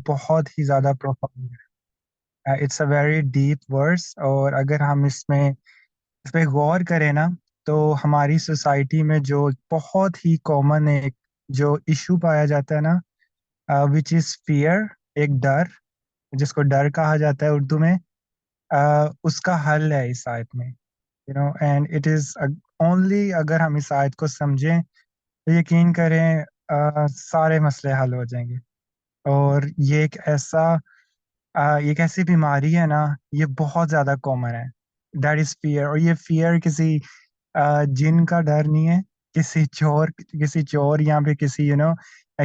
بہت ہی زیادہ پروفاؤنڈ ہے. اٹس اے ویری ڈیپ ورس، اور اگر ہم اس پہ غور کریں نا، تو ہماری سوسائٹی میں جو بہت ہی کامن ایک جو ایشو پایا جاتا ہے نا، وچ از فیئر، ایک ڈر، جس کو ڈر کہا جاتا ہے اردو میں. اس کا حل ہے اس آیت میں. اینڈ اٹ از اونلی اگر ہم اس آیت کو سمجھیں تو یقین کریں سارے مسئلے حل ہو جائیں گے. اور یہ ایک ایسی بیماری ہے نا، یہ بہت زیادہ کامن ہے. That is fair. اور یہ فیئر کسی جن کا ڈر نہیں ہے، کسی چور یا پھر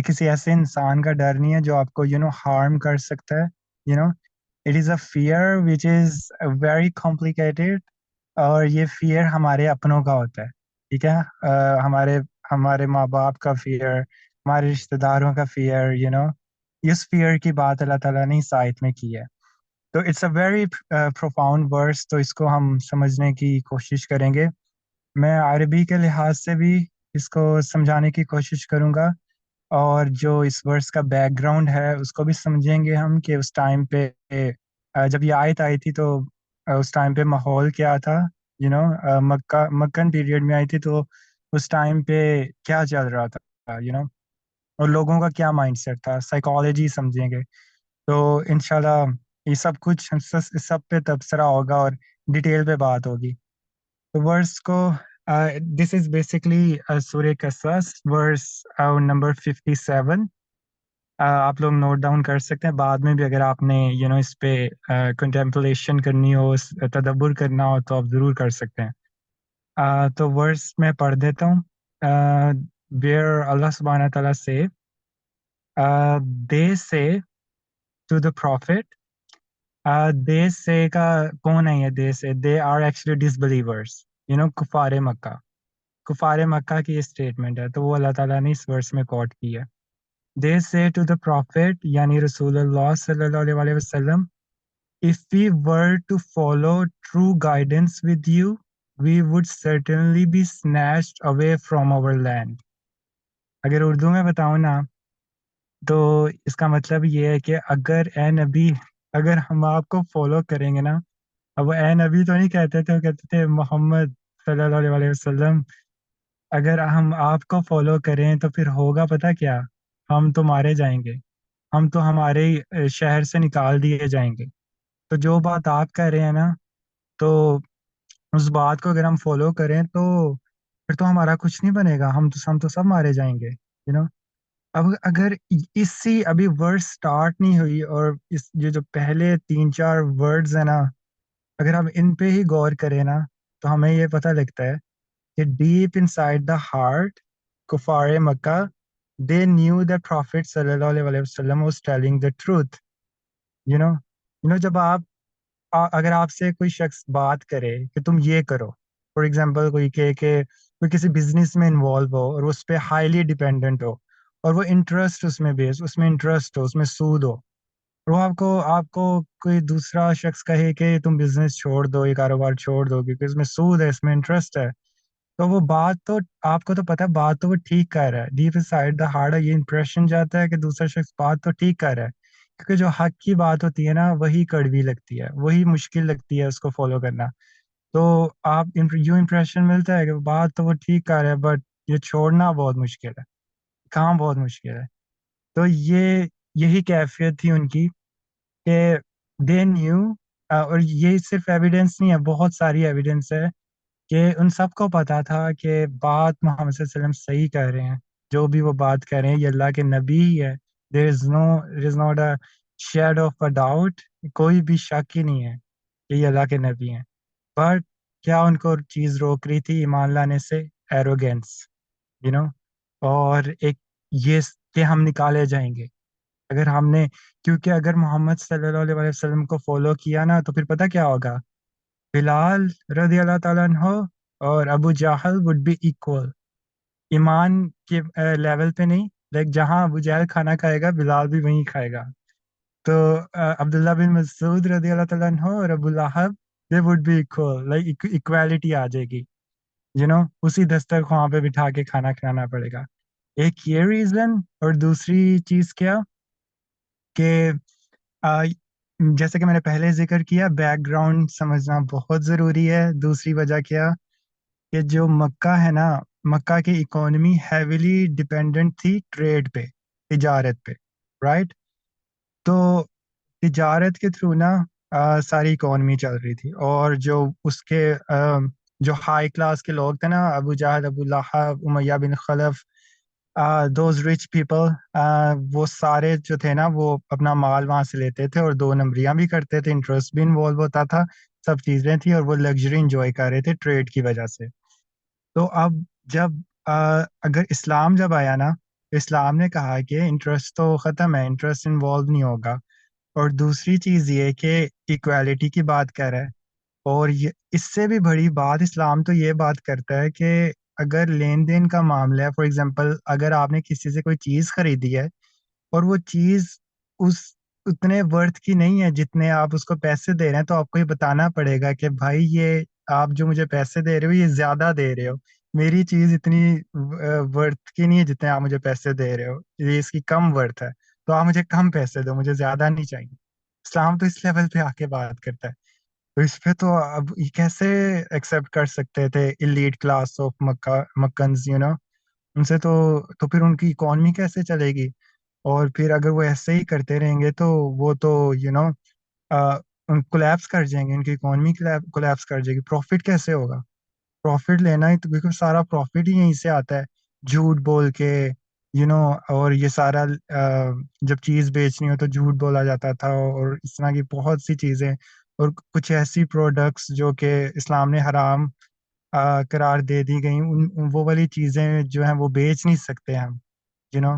کسی ایسے انسان کا ڈر نہیں ہے جو آپ کو ہارم کر سکتا ہے. It is a fair which is very complicated. اور یہ فیئر ہمارے اپنوں کا ہوتا ہے. ٹھیک ہے، ہمارے ماں باپ کا فیئر، ہمارے رشتہ داروں کا فیئر. اس فیئر کی بات اللہ تعالیٰ نے اس آیت میں کی ہے. تو اٹس اے ویری پروفاؤنڈ ورس. تو اس کو ہم سمجھنے کی کوشش کریں گے. میں عربی کے لحاظ سے بھی اس کو سمجھانے کی کوشش کروں گا، اور جو اس ورس کا بیک گراؤنڈ ہے اس کو بھی سمجھیں گے ہم، کہ اس ٹائم پہ جب یہ آیت آئی تھی تو اس ٹائم پہ ماحول کیا تھا. مکن پیریڈ میں آئی تھی، تو اس ٹائم پہ کیا چل رہا تھا، اور لوگوں کا کیا مائنڈ سیٹ تھا، سائیکالوجی سمجھیں گے. تو انشاءاللہ یہ سب کچھ اس سب پہ تبصرہ ہوگا اور ڈیٹیل پہ بات ہوگی. تو ورس کو دس از بیسکلی سورہ قصص ورس نمبر 57. آپ لوگ نوٹ ڈاؤن کر سکتے ہیں بعد میں بھی، اگر آپ نے اس پہ کنٹمپلیشن کرنی ہو، تدبر کرنا ہو تو آپ ضرور کر سکتے ہیں. تو ورس میں پڑھ دیتا ہوں. where Allah subhanahu wa ta'ala say, they say to the prophet, they say کا کون ہے یہ they say؟ they are actually disbelievers. کفار مکہ. کفار مکہ کی یہ اسٹیٹمنٹ ہے، تو وہ اللہ تعالیٰ نے اس ورس میں کوٹ کی ہے. they say to the prophet، یعنی رسول اللہ صلی اللہ علیہ وسلم، if we were to follow true guidance with you, we would certainly be snatched away from our land. اگر اردو میں بتاؤں نا تو اس کا مطلب یہ ہے کہ اگر اے نبی، اگر ہم آپ کو فالو کریں گے نا، اب وہ اے نبی تو نہیں کہتے تھے، وہ کہتے تھے محمد صلی اللہ علیہ وسلم. اگر ہم آپ کو فالو کریں تو پھر ہوگا پتہ کیا؟ ہم تو مارے جائیں گے، ہم تو ہمارے شہر سے نکال دیے جائیں گے. تو جو بات آپ کہہ رہے ہیں نا، تو اس بات کو اگر ہم فالو کریں تو پھر تو ہمارا کچھ نہیں بنے گا، ہم تو سب مارے جائیں گے. اب اگر ابھی ورڈ سٹارٹ نہیں ہوئی، اور جو پہلے 3-4 ورڈز ہیں نا، اگر ہم ان پہ ہی غور کریں نا، تو ہمیں یہ پتہ لگتا ہے کہ deep in side the heart کفار مکہ دے نیو دا پروفٹ صلی اللہ علیہ وسلم واز ٹیلنگ دا ٹروتھ. جب اگر آپ سے کوئی شخص بات کرے کہ تم یہ کرو، فار ایگزامپل کوئی کہ کوئی کسی بزنس میں انوالو ہو اور اس پہ ہائیلی ڈیپینڈنٹ ہو، اور وہ انٹرسٹ اس میں انٹرسٹ ہو، اس میں سود ہو، اور وہ آپ کو کوئی دوسرا شخص کہے کہ تم بزنس چھوڑ دو، یہ کاروبار چھوڑ دو کیونکہ اس میں سود ہے، اس میں انٹرسٹ ہے، تو وہ بات تو آپ کو تو پتہ ہے، بات تو وہ ٹھیک کہہ رہا ہے. ڈیپ سائڈ دا ہارٹ یہ امپریشن جاتا ہے کہ دوسرا شخص بات تو ٹھیک کہہ رہا ہے، کیونکہ جو حق کی بات ہوتی ہے نا وہی کڑوی لگتی ہے، وہی مشکل لگتی ہے اس کو فالو کرنا. تو آپ یوں امپریشن ملتا ہے کہ بات تو وہ ٹھیک کہہ رہا ہے، بٹ یہ چھوڑنا بہت مشکل ہے، کام بہت مشکل ہے. تو یہی کیفیت تھی ان کی کہ دے نیو. اور یہ صرف ایویڈنس نہیں ہے، بہت ساری ایویڈنس ہے کہ ان سب کو پتا تھا کہ بات محمد صلی اللہ علیہ وسلم صحیح کہہ رہے ہیں. جو بھی وہ بات کہہ رہے ہیں یہ اللہ کے نبی ہی ہے. there is not a shadow of a doubt. کوئی بھی شک ہی نہیں ہے کہ یہ اللہ کے نبی ہیں. بٹ کیا ان کو چیز روک رہی تھی ایمان لانے سے؟ ایروگینس، اور ایک یہ کہ ہم نکالے جائیں گے اگر ہم نے، کیونکہ اگر محمد صلی اللہ علیہ وسلم کو فالو کیا نا تو پھر پتہ کیا ہوگا؟ بلال رضی اللہ تعالیٰ عنہ اور ابو جہل would be equal. ایمان کے لیول پہ نہیں، لیکن جہاں ابو جہل کھانا کھائے گا بلال بھی وہیں کھائے گا. تو عبداللہ بن مسعود رضی اللہ تعالیٰ عنہ اور ابو لہب they would be equal. like equality آ جائے گی، اسی دسترخوان پہ بٹھا کے کھانا کھلانا پڑے گا. ایک یہ ریزن، اور دوسری چیز کیا کہ آ، جیسے کہ میں نے پہلے ذکر کیا، بیک گراؤنڈ سمجھنا بہت ضروری ہے. دوسری وجہ کیا کہ جو مکہ ہے نا، مکہ کی اکانومی ہیویلی ڈپینڈنٹ تھی ٹریڈ پہ، تجارت پہ، رائٹ. تو تجارت کے تھرو نا ساری اکانومی چل رہی تھی. اور جو اس کے جو ہائی کلاس کے لوگ تھے نا، ابو جہل، ابو لہب، امیہ بن خلف، دوز رچ پیپل، وہ سارے جو تھے نا وہ اپنا مال وہاں سے لیتے تھے اور دو نمبریاں بھی کرتے تھے، انٹرسٹ بھی انوالو ہوتا تھا، سب چیزیں تھیں، اور وہ لگژری انجوائے کر رہے تھے ٹریڈ کی وجہ سے. تو اب جب اگر اسلام جب آیا نا، اسلام نے کہا کہ انٹرسٹ تو ختم ہے، انٹرسٹ انوالو نہیں ہوگا. اور دوسری چیز یہ کہ ایکویلٹی کی بات کر رہا ہے. اور یہ اس سے بھی بڑی بات اسلام تو یہ بات کرتا ہے کہ اگر لین دین کا معاملہ ہے، فار ایگزامپل اگر آپ نے کسی سے کوئی چیز خریدی ہے اور وہ چیز اس اتنے ورتھ کی نہیں ہے جتنے آپ اس کو پیسے دے رہے ہیں، تو آپ کو یہ بتانا پڑے گا کہ بھائی یہ آپ جو مجھے پیسے دے رہے ہو یہ زیادہ دے رہے ہو، میری چیز اتنی ورتھ کی نہیں ہے جتنے آپ مجھے پیسے دے رہے ہو، یہ اس کی کم ورتھ ہے، تو آپ مجھے کم پیسے دو، مجھے زیادہ نہیں چاہیے. اسلام تو اس لیول پہ آ کے بات کرتا ہے. تو اس پہ تو اب یہ کیسے ایکسپٹ کر سکتے تھے ایلیٹ کلاس آف مکنز، ان سے تو پھر ان کی اکانومی کیسے چلے گی؟ اور پھر اگر وہ ایسے ہی کرتے رہیں گے تو وہ تو کولیپس کر جائیں گے، ان کی اکانومی کولیپس کر جائے گی. پروفٹ کیسے ہوگا؟ پروفٹ لینا ہی تو، کیونکہ سارا پروفٹ ہی یہیں سے آتا ہے، جھوٹ بول کے یو نو اور یہ سارا جب چیز بیچنی ہو تو جھوٹ بولا جاتا تھا، اور اس طرح کی بہت سی چیزیں. اور کچھ ایسی پروڈکٹس جو کہ اسلام نے حرام قرار دے دی گئیں، وہ والی چیزیں جو ہیں وہ بیچ نہیں سکتے ہم، یو نو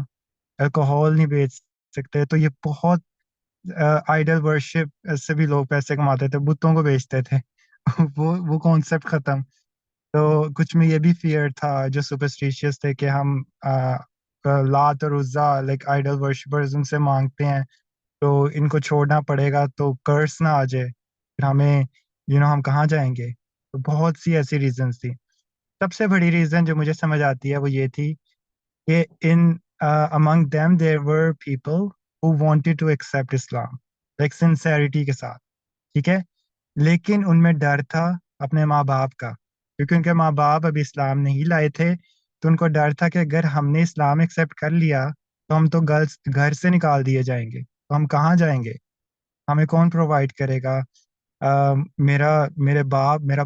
الکوہول نہیں بیچ سکتے. تو یہ بہت آئیڈل ورشپ سے بھی لوگ پیسے کماتے تھے، بتوں کو بیچتے تھے. وہ کانسیپٹ ختم. تو کچھ میں یہ بھی فیئر تھا جو سپرسٹیشیس تھے کہ ہم لات اور عزا لائک آئیڈل ورشپرز ان سے مانگتے ہیں، تو ان کو چھوڑنا پڑے گا تو کرس نہ آ جائے، پھر ہمیں ہم کہاں جائیں گے. تو بہت سی ایسی ریزنس تھی. سب سے بڑی ریزن جو مجھے سمجھ آتی ہے وہ یہ تھی کہ among them there were people who wanted to accept Islam like sincerity کے ساتھ، ٹھیک ہے. لیکن ان میں ڈر تھا اپنے ماں باپ کا، کیونکہ ان کے ماں باپ ابھی اسلام نہیں لائے تھے. تو ان کو ڈر تھا کہ اگر ہم نے اسلام ایکسیپٹ کر لیا تو ہم تو گھر سے نکال دیے جائیں گے، تو ہم کہاں جائیں گے، ہمیں کون پرووائڈ کرے گا. میرا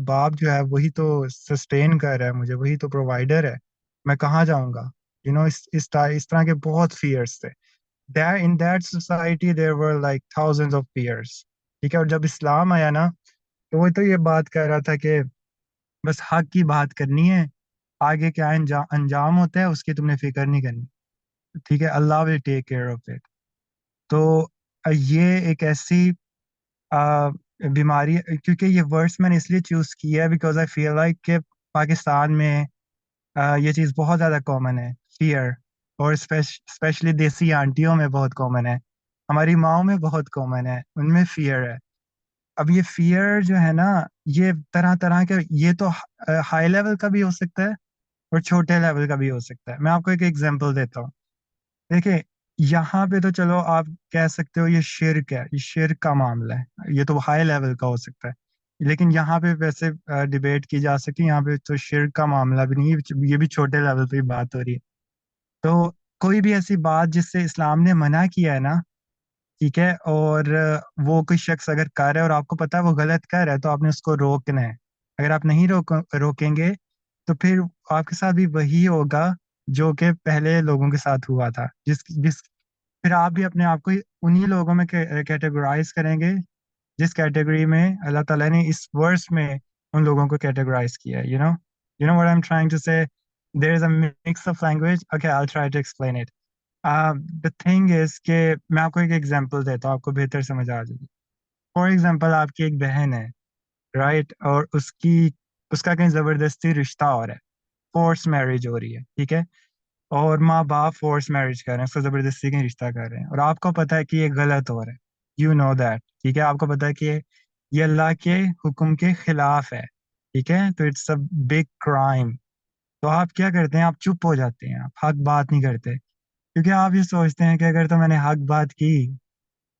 باپ جو ہے وہی تو سسٹین کر رہا ہے مجھے، وہی تو پرووائڈر ہے، میں کہاں جاؤں گا. اس طرح کے بہت فیئرس تھے. In that society there were like thousands of fears. ٹھیک ہے. اور جب اسلام آیا نا تو وہ تو یہ بات کہہ رہا تھا کہ بس حق کی بات کرنی ہے، آگے کیا انجام ہوتا ہے اس کی تم نے فکر نہیں کرنی، ٹھیک ہے، اللہ will take care of it. تو یہ ایک ایسی بیماری، کیونکہ یہ ورڈس میں نے اس لیے چوز کیا ہے بیکاز آئی فیل لائک کہ پاکستان میں یہ چیز بہت زیادہ کامن ہے، فیئر. اور اسپیشلی دیسی آنٹیوں میں بہت کامن ہے، ہماری ماؤں میں بہت کامن ہے، ان میں فیئر ہے. اب یہ فیئر جو ہے نا، یہ طرح طرح کے، یہ تو ہائی لیول کا بھی ہو سکتا ہے اور چھوٹے لیول کا بھی ہو سکتا ہے. میں آپ کو ایک ایگزامپل دیتا ہوں. دیکھیں، یہاں پہ تو چلو آپ کہہ سکتے ہو یہ شرک ہے، یہ شرک کا معاملہ ہے، یہ تو ہائی لیول کا ہو سکتا ہے. لیکن یہاں پہ ویسے ڈیبیٹ کی جا سکتی ہے، یہاں پہ تو شرک کا معاملہ بھی نہیں ہے، یہ بھی چھوٹے لیول پہ بات ہو رہی ہے. تو کوئی بھی ایسی بات جس سے اسلام نے منع کیا ہے نا، ٹھیک ہے، اور وہ کوئی شخص اگر کر رہا ہے اور آپ کو پتا ہے وہ غلط کر رہا ہے، تو آپ نے اس کو روکنا ہے. اگر آپ نہیں روکیں گے تو پھر آپ کے ساتھ بھی وہی ہوگا جو کہ پہلے لوگوں کے ساتھ ہوا تھا، جس پھر آپ بھی اپنے آپ کو انہی لوگوں میں کیٹیگرائز کریں گے جس کیٹیگری میں اللہ تعالیٰ نے اس ورس میں ان لوگوں کو کیٹیگرائز کیا ہے. What I'm trying to say, there is a mix of language. Okay, I'll try to explain it. The thing is کہ میں آپ کو ایک ایگزامپل دیتا ہوں، آپ کو بہتر سمجھ آ جائے گی. فار ایگزامپل آپ کی ایک بہن ہے، رائٹ، اور اس کا کہیں زبردستی رشتہ ہو رہا ہے، فورس میرج ہو رہی ہے، ٹھیک ہے، اور ماں باپ فورس میرج کر رہے ہیں، اس کو زبردستی کہیں رشتہ کر رہے ہیں، اور آپ کو پتا ہے کہ یہ غلط ہو رہا ہے، یو نو دیٹ، ٹھیک ہے، آپ کو پتا ہے کہ یہ اللہ کے حکم کے خلاف ہے، ٹھیک ہے، تو اٹس اے بگ کرائم. تو آپ کیا کرتے ہیں؟ آپ چپ ہو جاتے ہیں، آپ حق بات نہیں کرتے، کیونکہ آپ یہ سوچتے ہیں کہ اگر تو میں نے حق بات کی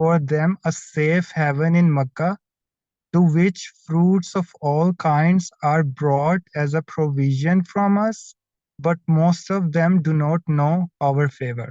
for them a safe haven in Makkah, to which fruits of all kinds are brought as a provision from us, but most of them do not know our favor.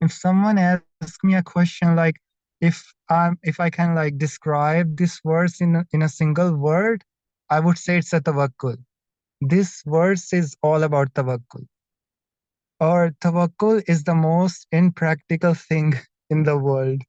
if someone asks me a question like, if I can like describe this verse in a single word, I would say it's a tawakkul. This verse is all about tawakkul. Or tawakkul is the most impractical thing in the world.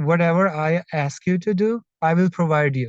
whatever I ask you to do, I will provide you।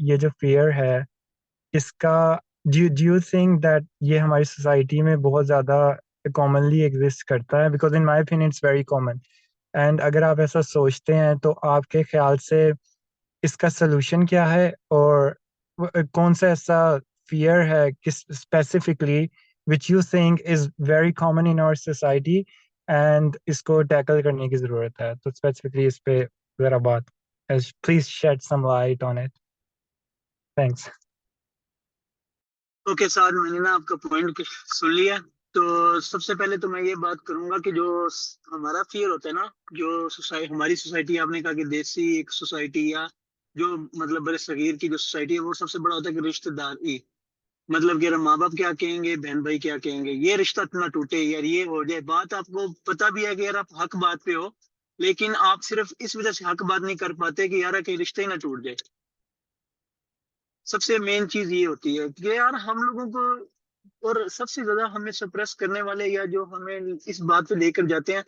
یہ جو fair ہے اس کا do you think that یہ ہماری society میں بہت زیادہ commonly exist کرتا ہے؟ Because in my opinion it's very common. And اگر آپ ایسا سوچتے ہیں تو آپ کے خیال سے اس کا سلوشن کیا ہے، اور کون سا ایسا فیئر ہے specifically which you think is very common in our society and اس کو ٹیکل کرنے کی ضرورت ہے؟ تو اسپیسیفکلی اس پہ ذرا بات، please shed some light on it. Thanks. Okay Saad, میں نے نا آپ کا پوائنٹ سن لیا. تو سب سے پہلے تو میں یہ بات کروں گا کہ جو ہمارا فیئر ہوتا ہے نا، جو ہماری سوسائٹی، آپ نے کہا کہ دیسی ایک سوسائٹی یا جو مطلب بر صغیر کی جو سوسائٹی ہے، وہ سب سے بڑا ہوتا ہے کہ رشتہ داری. مطلب کہ ماں باپ کیا کہیں گے، بہن بھائی کیا کہیں گے، یہ رشتہ اتنا ٹوٹے یار، یہ ہو جائے. بات آپ کو پتہ بھی ہے کہ یار آپ حق بات پہ ہو، لیکن آپ صرف اس وجہ سے حق بات نہیں کر پاتے کہ یار کہ رشتہ ہی نہ ٹوٹ جائے. سب سے مین چیز یہ ہوتی ہے کہ یار ہم لوگوں کو، اور سب سے زیادہ ہمیں سپریس کرنے والے یا جو ہمیں اس بات پہ لے کر جاتے ہیں،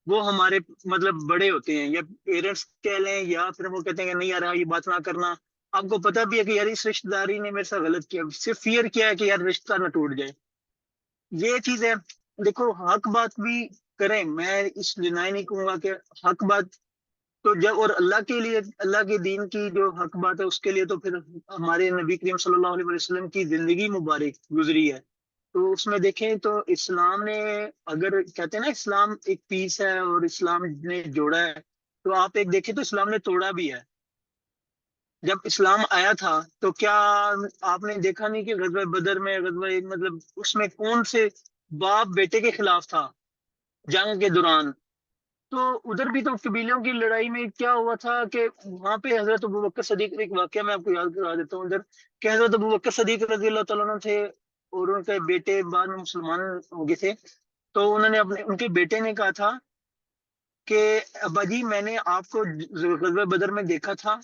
وہ ہمارے مطلب بڑے ہوتے ہیں، یا پیرنٹس کہہ لیں، یا پھر وہ کہتے ہیں کہ نہیں یار یہ بات نہ کرنا. آپ کو پتا بھی ہے کہ یار اس رشتہ داری نے میرے ساتھ غلط کیا، صرف فیئر کیا ہے کہ یار رشتہ نہ ٹوٹ جائے. یہ چیز ہے. دیکھو حق بات بھی کریں، میں اس ڈینائی نہیں کہوں گا کہ حق بات تو جب، اور اللہ کے لیے، اللہ کے دین کی جو حق بات ہے اس کے لیے تو پھر ہمارے نبی کریم صلی اللہ علیہ وسلم کی زندگی مبارک گزری ہے. تو اس میں دیکھیں تو اسلام نے، اگر کہتے ہیں نا اسلام ایک پیس ہے اور اسلام نے جوڑا ہے، تو آپ ایک دیکھیں تو اسلام نے توڑا بھی ہے. جب اسلام آیا تھا تو کیا آپ نے دیکھا نہیں کہ غزوہ بدر میں، غزوہ مطلب اس میں کون سے باپ بیٹے کے خلاف تھا جنگ کے دوران؟ تو ادھر بھی تو قبیلوں کی لڑائی میں کیا ہوا تھا کہ وہاں پہ حضرت ابوبکر صدیق، ایک واقعہ میں آپ کو یاد کرا دیتا ہوں ادھر، کہ حضرت ابوبکر صدیق رضی اللہ تعالیٰ عنہ تھے، اور ان کے بیٹے بعد میں مسلمان ہو گئے تھے. تو انہوں نے ان کے بیٹے نے کہا تھا کہ ابا جی میں نے آپ کو غزوہ بدر میں دیکھا تھا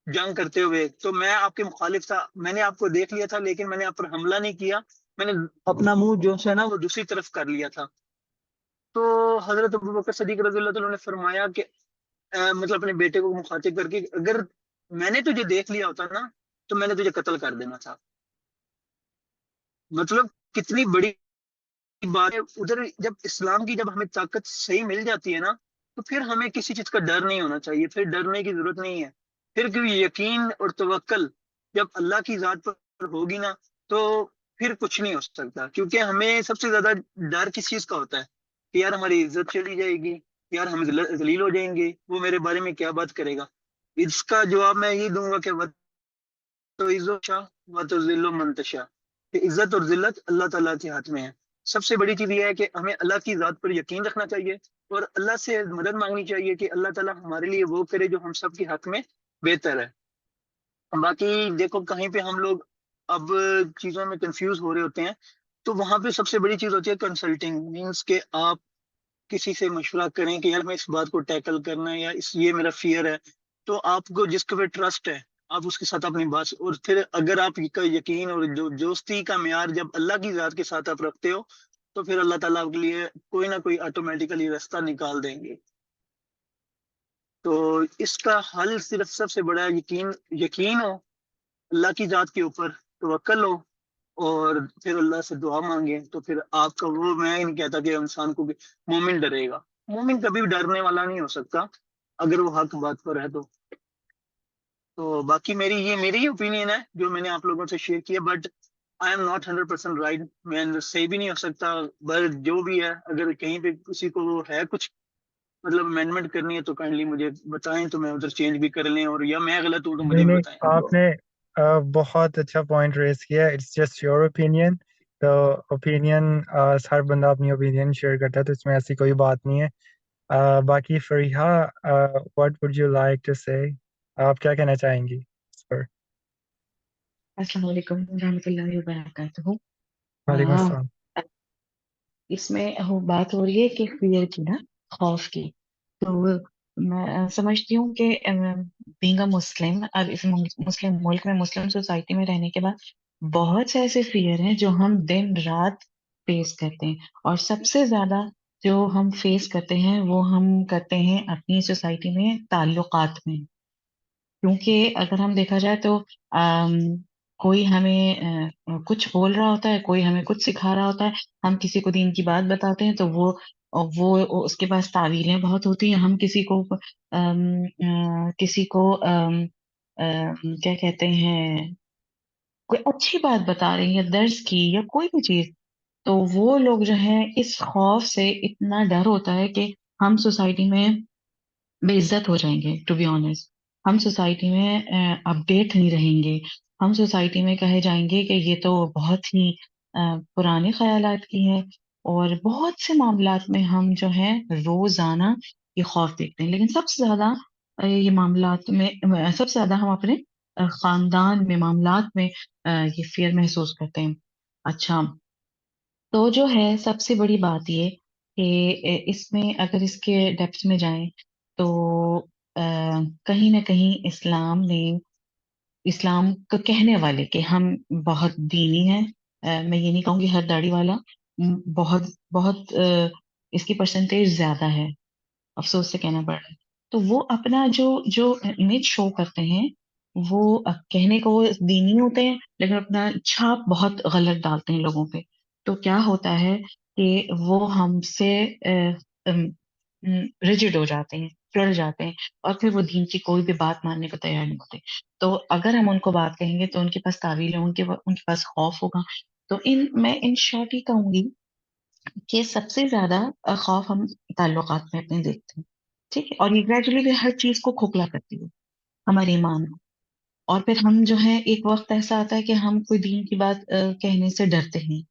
جنگ کرتے ہوئے، تو میں آپ کے مخالف تھا، میں نے آپ کو دیکھ لیا تھا لیکن میں نے آپ پر حملہ نہیں کیا، میں نے اپنا منہ جو ہے نا وہ دوسری طرف کر لیا تھا. تو حضرت ابوبکر صدیق رضی اللہ تعالیٰ نے فرمایا کہ مطلب اپنے بیٹے کو مخاطب کر کے، اگر میں نے تجھے دیکھ لیا ہوتا نا تو میں نے تجھے قتل کر دینا تھا. مطلب کتنی بڑی بات ہے. ادھر جب اسلام کی جب ہمیں طاقت صحیح مل جاتی ہے نا، تو پھر ہمیں کسی چیز کا ڈر نہیں ہونا چاہیے، پھر ڈرنے کی ضرورت نہیں ہے. پھر کیونکہ یقین اور توکل جب اللہ کی ذات پر ہوگی نا، تو پھر کچھ نہیں ہو سکتا. کیونکہ ہمیں سب سے زیادہ ڈر کس چیز کا ہوتا ہے کہ یار ہماری عزت چلی جائے گی، یار ہم ذلیل ہو جائیں گے، وہ میرے بارے میں کیا بات کرے گا. اس کا جواب میں یہ دوں گا کہ تو عزت شاہ و تو ذل و منتشا، کہ عزت اور ذلت اللہ تعالیٰ کے ہاتھ میں ہے. سب سے بڑی چیز یہ ہے کہ ہمیں اللہ کی ذات پر یقین رکھنا چاہیے اور اللہ سے مدد مانگنی چاہیے کہ اللہ تعالیٰ ہمارے لیے وہ کرے جو ہم سب کے حق میں بہتر ہے. باقی دیکھو کہیں پہ ہم لوگ اب چیزوں میں کنفیوز ہو رہے ہوتے ہیں، تو وہاں پہ سب سے بڑی چیز ہوتی ہے کنسلٹنگ، مینس کہ آپ کسی سے مشورہ کریں کہ یار میں اس بات کو ٹیکل کرنا ہے، یا یہ میرا فیئر ہے. تو آپ کو جس کے پہ ٹرسٹ ہے آپ اس کے ساتھ اپنی بات، اور پھر اگر آپ کا یقین اور جو دوستی کا معیار جب اللہ کی ذات کے ساتھ آپ رکھتے ہو، تو پھر اللہ تعالیٰ آپ کے لیے کوئی نہ کوئی آٹومیٹیکلی راستہ نکال دیں گے. تو اس کا حل صرف سب سے بڑا یقین ہو اللہ کی ذات کے اوپر، توکل ہو، اور پھر اللہ سے دعا مانگے. تو پھر آپ کا وہ، میں نہیں کہتا کہ انسان کو بھی مومن ڈرے گا، مومن کبھی بھی ڈرنے والا نہیں ہو سکتا اگر وہ حق بات پر ہے. تو باقی میری اوپینین ہے جو میں نے آپ لوگوں سے شیئر کیا، but I am not 100% right, میں صحیح بھی نہیں ہو سکتا. بٹ جو بھی ہے، اگر کہیں پہ کسی کو وہ ہے کچھ مطلب امینڈمنٹ کرنی ہے تو کائنڈلی مجھے بتائیں، تو میں ادھر چینج بھی کر لیں، اور یا میں غلط ہوں تو مجھے نہیں بھی نہیں، بتائیں. آپ نے بہت اچھا پوائنٹ ریز کیا. It's just your opinion. تو اوپینین، ہر بندہ اپنی اوپینین شیئر کرتا ہے، تو اس میں ایسی کوئی بات نہیں ہے. باقی Fariha, what would you like to say? آپ کیا کہنا چاہیں گی اس پر؟ السلام علیکم ورحمۃ اللہ وبرکاتہ. وعلیکم آ، السلام. اس میں بات ہو رہی ہے کہ فیئر کی نا، خوف کی. تو میں سمجھتی ہوں کہ بینگ اے مسلم، اور اس مسلم ملک میں، مسلم سوسائٹی میں رہنے کے بعد بہت سے ایسے فیئر ہیں جو ہم دن رات فیس کرتے ہیں، اور سب سے زیادہ جو ہم فیس کرتے ہیں وہ ہم کرتے ہیں اپنی سوسائٹی میں تعلقات میں. کیونکہ اگر ہم دیکھا جائے تو کوئی ہمیں کچھ بول رہا ہوتا ہے، کوئی ہمیں کچھ سکھا رہا ہوتا ہے، ہم کسی کو دین کی بات بتاتے ہیں تو وہ اس کے پاس تعویلیں بہت ہوتی ہیں. ہم کسی کو کیا کہتے ہیں، کوئی اچھی بات بتا رہے ہیں یا درس کی یا کوئی بھی چیز، تو وہ لوگ جو ہیں اس خوف سے اتنا ڈر ہوتا ہے کہ ہم سوسائٹی میں بے عزت ہو جائیں گے. ٹو بی آنےسٹ، ہم سوسائٹی میں اپڈیٹ نہیں رہیں گے. ہم سوسائٹی میں کہے جائیں گے کہ یہ تو بہت ہی پرانے خیالات کی ہے. اور بہت سے معاملات میں ہم جو ہے روزانہ یہ خوف دیکھتے ہیں. لیکن سب سے زیادہ یہ معاملات میں سب سے زیادہ ہم اپنے خاندان میں معاملات میں یہ فیئر محسوس کرتے ہیں. اچھا، تو جو ہے سب سے بڑی بات یہ کہ اس میں اگر اس کے ڈیپتھ میں جائیں تو کہیں نہ کہیں اسلام کو کہنے والے کہ ہم بہت دینی ہیں. میں یہ نہیں کہوں گی ہر داڑھی والا، بہت بہت اس کی پرسنٹیج زیادہ ہے، افسوس سے کہنا پڑ رہا ہے. تو وہ اپنا جو امیج شو کرتے ہیں، وہ کہنے کو وہ دینی ہوتے ہیں لیکن اپنا چھاپ بہت غلط ڈالتے ہیں لوگوں پہ. تو کیا ہوتا ہے کہ وہ ہم سے ریجڈ ہو جاتے ہیں، چڑ جاتے ہیں، اور پھر وہ دین کی کوئی بھی بات ماننے کو تیار نہیں ہوتے. تو اگر ہم ان کو بات کہیں گے تو ان کے پاس تعویل ہے، ان کے پاس خوف ہوگا. تو میں ان شارٹ ہی کہوں گی کہ سب سے زیادہ خوف ہم تعلقات میں اپنے دیکھتے ہیں. ٹھیک ہے، اور یہ گریجولی ہر چیز کو کھوکھلا کرتی ہے، ہمارے ایمان کو. اور پھر ہم جو ہے ایک وقت ایسا آتا ہے کہ ہم کوئی دین کی بات کہنے سے ڈرتے ہیں.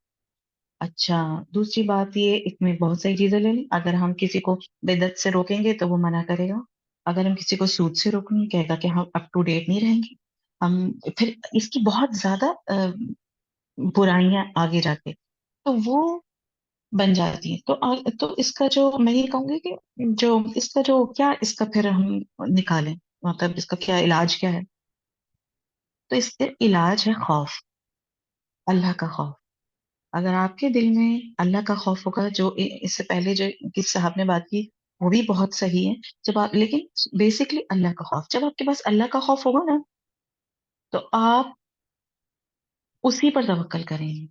اچھا، دوسری بات یہ، اس میں بہت ساری چیزیں لے لیں. اگر ہم کسی کو بدعت سے روکیں گے تو وہ منع کرے گا. اگر ہم کسی کو سود سے روکیں گے کہے گا کہ ہم اپ ٹو ڈیٹ نہیں رہیں گے. ہم پھر اس کی بہت زیادہ برائیاں آگے جا کے تو وہ بن جاتی ہیں. تو اس کا جو میں یہ کہوں گی کہ اس کا جو کیا اس کا پھر ہم نکالیں، مطلب اس کا کیا علاج کیا ہے. تو اس کا علاج ہے خوف، اللہ کا خوف. اگر آپ کے دل میں اللہ کا خوف ہوگا، جو اس سے پہلے جو کس صاحب نے بات کی وہ بھی بہت صحیح ہے. لیکن بیسکلی اللہ کا خوف، جب آپ کے پاس اللہ کا خوف ہوگا نا تو آپ اسی پر توکل کریں گے.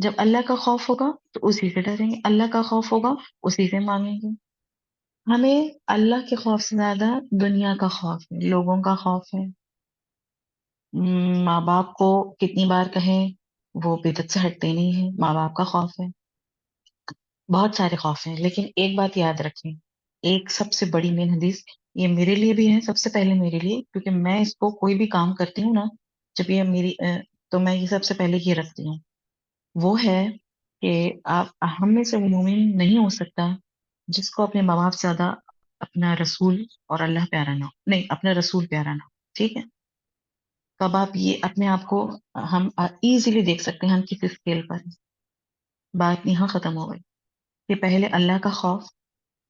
جب اللہ کا خوف ہوگا تو اسی سے ڈریں گے، اللہ کا خوف ہوگا اسی سے مانگیں گے. ہمیں اللہ کے خوف سے زیادہ دنیا کا خوف ہے، لوگوں کا خوف ہے. ماں باپ کو کتنی بار کہیں وہ بدعت سے ہٹتے نہیں ہیں، ماں باپ کا خوف ہے. بہت سارے خوف ہیں، لیکن ایک بات یاد رکھیں، ایک سب سے بڑی مین حدیث، یہ میرے لیے بھی ہے، سب سے پہلے میرے لیے، کیونکہ میں اس کو کوئی بھی کام کرتی ہوں نا، جب یہ تو میں یہ سب سے پہلے یہ رکھتی ہوں. وہ ہے کہ ہم میں سے وہ مومن نہیں ہو سکتا جس کو اپنے ماں باپ سے زیادہ اپنا رسول اور اللہ پیارا نہ ہو، نہیں اپنا رسول پیارا نہ ہو. ٹھیک ہے، کب آپ یہ اپنے آپ کو ہم ایزیلی دیکھ سکتے ہیں ہم کس اسکیل پر ہیں. بات یہاں ختم ہو گئی کہ پہلے اللہ کا خوف.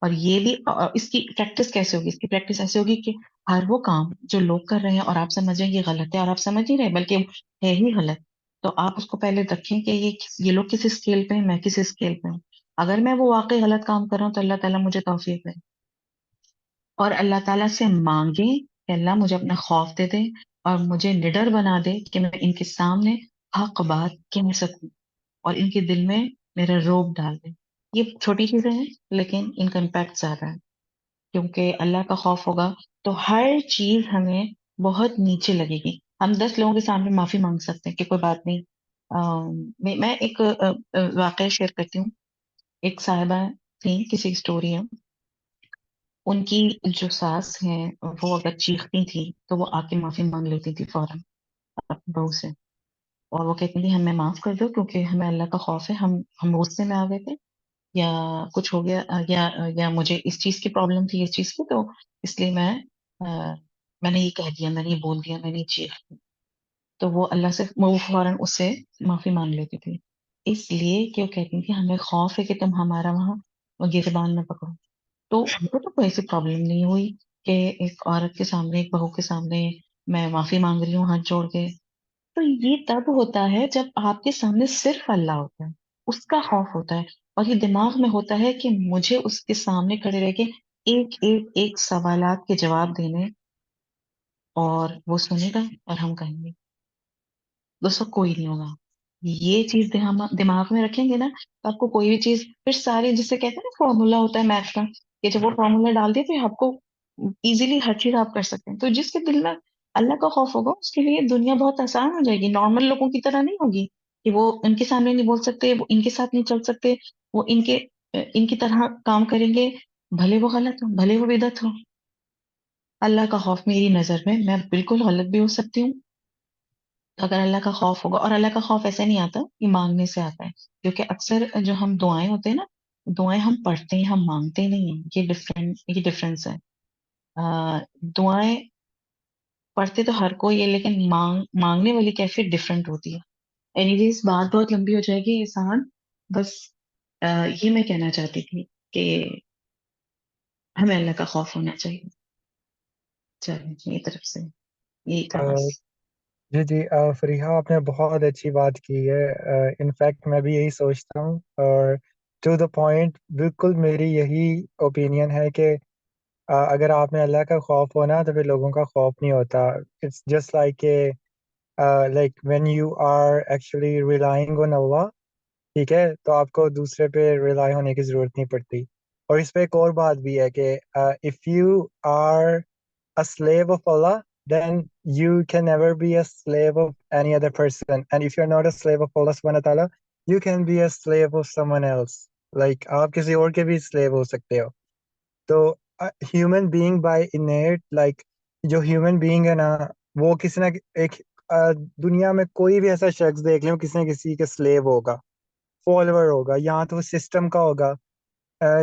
اور یہ بھی اس کی پریکٹس کیسے ہوگی؟ اس کی پریکٹس ایسے ہوگی کہ ہر وہ کام جو لوگ کر رہے ہیں اور آپ سمجھ رہے ہیں یہ غلط ہے، اور آپ سمجھ نہیں رہے بلکہ ہے ہی غلط، تو آپ اس کو پہلے رکھیں کہ یہ لوگ کس اسکیل پہ ہیں، میں کس اسکیل پہ ہوں. اگر میں وہ واقعی غلط کام کر رہا ہوں تو اللہ تعالیٰ مجھے توفیق دے، اور اللہ تعالیٰ سے مانگیں کہ اللہ مجھے اپنا خوف دے دے اور مجھے نڈر بنا دے کہ میں ان کے سامنے حق بات کہہ سکوں اور ان کے دل میں میرا روب ڈال دے. یہ چھوٹی چیزیں ہیں لیکن ان کا امپیکٹ زیادہ ہے، کیونکہ اللہ کا خوف ہوگا تو ہر چیز ہمیں بہت نیچے لگے گی. ہم 10 لوگوں کے سامنے معافی مانگ سکتے ہیں کہ کوئی بات نہیں. میں ایک واقعہ شیئر کرتی ہوں. ایک صاحبہ تھیں، کسی اسٹوری ہے، ان کی جو ساس ہیں وہ اگر چیختی تھی تو وہ آ کے معافی مانگ لیتی تھی فوراً اپنی بہو سے، اور وہ کہتی تھی ہمیں معاف کر دو کیونکہ ہمیں اللہ کا خوف ہے، ہم غصے میں آ گئے تھے یا کچھ ہو گیا، یا مجھے اس چیز کی پرابلم تھی، اس چیز کی، تو اس لیے میں نے یہ کہہ دیا، میں نے یہ بول دیا، میں نے یہ چیخ دی. تو وہ اللہ سے وہ فوراً اس سے معافی مانگ لیتی تھی، اس لیے کہ وہ کہتی تھی ہمیں خوف ہے کہ تم ہمارا وہاں گریبان نہ پکڑو. تو ان کو تو کوئی ایسی پرابلم نہیں ہوئی کہ ایک عورت کے سامنے، ایک بہو کے سامنے میں معافی مانگ رہی ہوں ہاتھ جوڑ کے. تو یہ تب ہوتا ہے جب آپ کے سامنے صرف اللہ ہوتا ہے، اس کا خوف ہوتا ہے، اور یہ دماغ میں ہوتا ہے کہ مجھے اس کے سامنے کھڑے رہ کے ایک ایک ایک سوالات کے جواب دینے اور وہ سنے گا اور ہم کہیں گے، دوستوں کوئی نہیں ہوگا. یہ چیز دماغ میں رکھیں گے نا تو آپ کو کوئی بھی چیز پھر سارے جسے کہتے ہیں نا فارمولا ہوتا ہے میتھ کا، کہ جب وہ فارمولا ڈال دے پھر آپ کو ایزیلی ہر چیز آپ کر سکتے ہیں. تو جس کے دل میں اللہ کا خوف ہوگا اس کے لیے دنیا بہت آسان ہو جائے گی. نارمل لوگوں کی طرح نہیں ہوگی کہ وہ ان کے سامنے نہیں بول سکتے، وہ ان کے ساتھ نہیں چل سکتے، وہ ان کی طرح کام کریں گے، بھلے وہ غلط ہو بھلے وہ بدعت ہو. اللہ کا خوف میری نظر میں بالکل غلط بھی ہو سکتی ہوں. اگر اللہ کا خوف ہوگا، اور اللہ کا خوف ایسے نہیں آتا، یہ مانگنے سے آتا ہے. کیونکہ اکثر جو ہم دعائیں ہوتے ہیں نا، دعائیں ہم پڑھتے ہیں، ہم مانگتے نہیں ہیں. یہ ڈفرینس ہے. دعائیں پڑھتے تو ہر کوئی ہے، لیکن مانگنے والی کیفیت ڈفرینٹ ہوتی ہے. اینی ویز بات بہت لمبی ہو جائے گی احسان، بس یہ میں کہنا چاہتی تھی کہ ہمیں اللہ کا خوف ہونا چاہیے. چلیں میری طرف سے یہی تھا بس. جی جی فریحہ آپ نے بہت اچھی بات کی ہے. انفیکٹ میں بھی یہی سوچتا ہوں، اور ٹو دا پوائنٹ بالکل میری یہی اوپینین ہے کہ اگر آپ میں اللہ کا خوف ہونا تو پھر لوگوں کا خوف نہیں ہوتا. It's just like like when you are actually relying on Allah, ٹھیک ہے، تو آپ کو دوسرے پہ ریلائی ہونے کی ضرورت نہیں پڑتی. اور اس پہ ایک اور بات بھی ہے کہ if you are a slave of Allah, then you can never be a slave of any other person. And if you're not a slave of Allah subhanahu wa ta'ala, you can be a slave of someone else. Like آپ کسی اور کے بھی slave ہو سکتے ہو. تو human being by innate, like جو human being ہے نا، وہ کسی نہ ایک دنیا میں کوئی بھی ایسا شخص دیکھ لیں کسی نہ کسی کے slave ہوگا، فالوور ہوگا، یا تو وہ سسٹم کا ہوگا،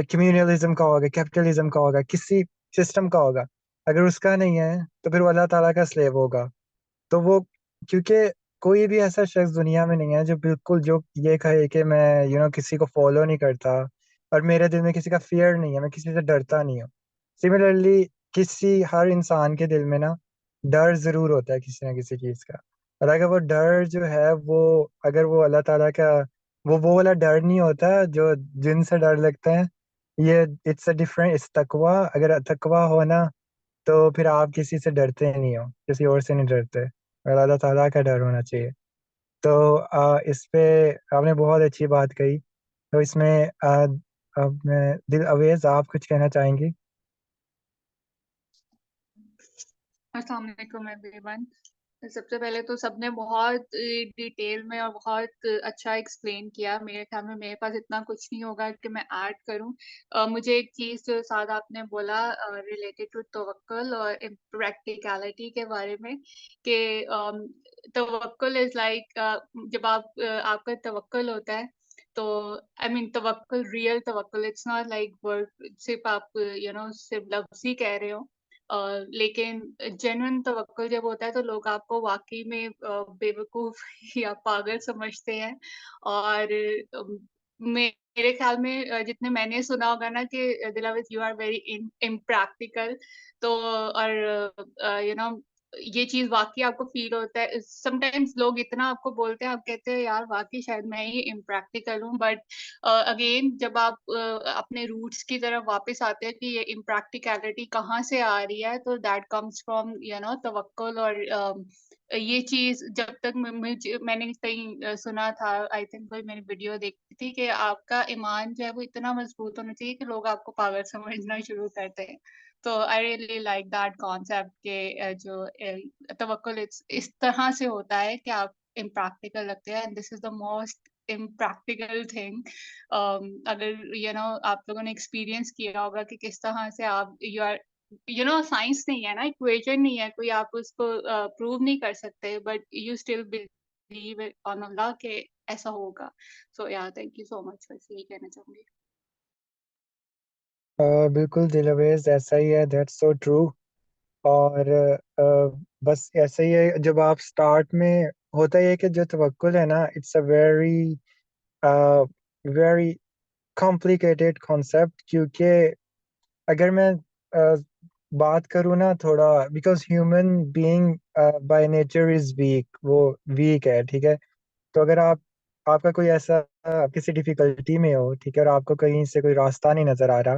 کمیونلزم کا ہوگا، کیپٹلزم کا ہوگا، کسی سسٹم کا ہوگا. اگر اس کا نہیں ہے تو پھر وہ اللہ تعالیٰ کا سلیو ہوگا. تو وہ کیونکہ کوئی بھی ایسا شخص دنیا میں نہیں ہے جو بالکل جو یہ کہے کہ میں کسی کو فالو نہیں کرتا اور میرے دل میں کسی کا فیئر نہیں ہے، میں کسی سے ڈرتا نہیں ہوں. سملرلی ہر انسان کے دل میں نا ڈر ضرور ہوتا ہے کسی نہ کسی چیز کا. اور اگر وہ ڈر جو ہے اگر وہ اللہ تعالیٰ کا وہ والا ڈر نہیں ہوتا جو جن سے ڈر لگتا ہے. یہ اٹس اے ڈفرنٹ، اٹس تقویٰ. اگر تقویٰ ہونا تو پھر آپ کسی سے ڈرتے نہیں ہو، کسی اور سے نہیں ڈرتے، اور اللہ تعالیٰ کا ڈر ہونا چاہیے. تو اس پہ آپ نے بہت اچھی بات کہی. تو اس میں اب میں دل اویز آپ کچھ کہنا چاہیں گی؟ السلام علیکم ایوری ون. سب سے پہلے تو سب نے بہت ڈیٹیل میں اور بہت اچھا ایکسپلین کیا. میرے خیال میں میرے پاس اتنا کچھ نہیں ہوگا کہ میں ایڈ کروں. مجھے ایک چیز جو ساتھ آپ نے بولا ریلیٹڈ ٹو توکل اور پریکٹیکلٹی کے بارے میں، کہ توکل از لائک جب آپ کا توکل ہوتا ہے تو آئی مین توکل، ریئل توکل، اٹس ناٹ لائک ورڈ صرف آپ صرف لفظ ہی کہہ رہے ہو. لیکن جینوئن توکل جب ہوتا ہے تو لوگ آپ کو واقعی میں بے وقوف یا پاگل سمجھتے ہیں. اور میرے خیال میں جتنے میں نے سنا ہوگا نا کہ دلاور یو آر ویری امپریکٹیکل، تو اور یہ چیز واقعی آپ کو فیل ہوتا ہے. سم ٹائمز لوگ اتنا آپ کو بولتے ہیں، آپ کہتے ہیں یار واقعی شاید میں ہی امپریکٹیکل ہوں. بٹ اگین جب آپ اپنے روٹس کی طرف واپس آتے ہیں کہ یہ امپریکٹیکلٹی کہاں سے آ رہی ہے، تو دیٹ کمز فرام توکل. اور یہ چیز جب تک میں نے کہیں سنا تھا، آئی تھنک کوئی میں نے ویڈیو دیکھی تھی، کہ آپ کا ایمان جو ہے وہ اتنا مضبوط ہونا چاہیے کہ لوگ آپ کو پاگل سمجھنا شروع کرتے ہیں. تو I really like that concept کہ جو توکل اس طرح سے ہوتا ہے کہ آپ امپریکٹیکل لگتے ہیں. دس از دا موسٹ امپریکٹیکل تھنگ. اگر آپ لوگوں نے ایکسپیرئنس کیا ہوگا کہ کس طرح سے آپ یو آر سائنس نہیں ہے نا، اکویشن نہیں ہے کوئی، آپ اس کو پروو نہیں کر سکتے، but you still believe on Allah کہ ایسا ہوگا. سو یا تھینک یو سو مچ. بس یہی کہنا چاہوں گی. بالکل دلاویز ایسا ہی ہے، دیٹس سو ٹرو. اور بس ایسا ہی ہے جب آپ سٹارٹ میں ہوتا ہی ہے کہ جو توکل ہے نا، it's a very very complicated concept. کیونکہ اگر میں بات کروں نا تھوڑا، because human being by nature is weak, وہ ویک ہے، ٹھیک ہے. تو اگر آپ کا کوئی ایسا آپ کسی ڈیفیکلٹی میں ہو، ٹھیک ہے، اور آپ کو کہیں سے کوئی راستہ نہیں نظر آ رہا،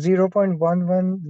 0.1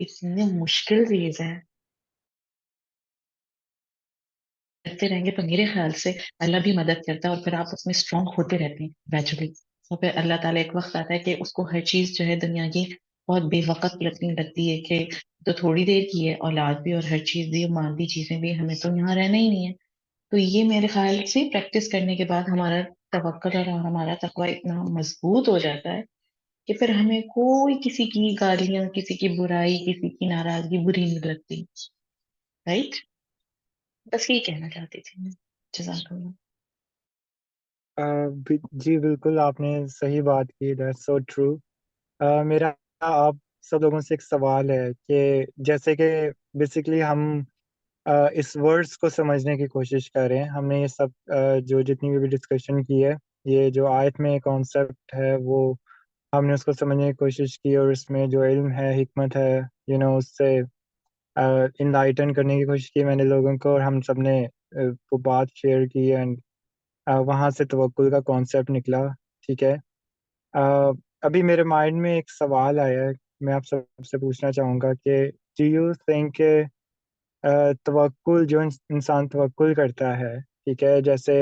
اتنے مشکل چیز ہے، کرتے رہیں گے تو میرے خیال سے اللہ بھی مدد کرتا ہے، اور پھر آپ اس میں اسٹرانگ ہوتے رہتے ہیں گریجولی. اور پھر اللہ تعالیٰ ایک وقت آتا ہے کہ اس کو ہر چیز جو ہے دنیا کی بہت بے وقت لگنے لگتی ہے، کہ تو تھوڑی دیر کی ہے، اولاد بھی اور ہر چیز بھی، مادی چیزیں بھی، ہمیں تو یہاں رہنا ہی نہیں ہے. تو یہ میرے خیال سے پریکٹس کرنے کے بعد ہمارا توکل اور ہمارا تقوی اتنا مضبوط ہو جاتا ہے کہ پھر ہمیں کوئی کسی کی گالیاں، کسی کی برائی، کسی کی ناراضگی بری نہیں لگتی. رائٹ؟ بس یہی کہنا چاہتی تھی میں. جزاک اللہ. جی بالکل آپ نے صحیح بات کی. That's so true. میرا آپ سب لوگوں سے ایک سوال ہے کہ جیسے کہ بیسیکلی ہم اس ورڈس کو سمجھنے کی کوشش کر رہے ہیں. ہم نے یہ سب جو جتنی بھی ڈسکشن کی ہے، یہ جو آیت میں کانسیپٹ ہے وہ ہم نے اس کو سمجھنے کی کوشش کی، اور اس میں جو علم ہے، حکمت ہے، اس سے انلائٹن کرنے کی کوشش کی میں نے لوگوں کو، اور ہم سب نے وہ بات شیئر کی، اینڈ وہاں سے توکل کا کانسیپٹ نکلا. ٹھیک ہے. ابھی میرے مائنڈ میں ایک سوال آیا ہے، میں آپ سب سے پوچھنا چاہوں گا کہ ڈو یو تھنک کہ توکل، جو انسان توکل کرتا ہے، ٹھیک ہے، جیسے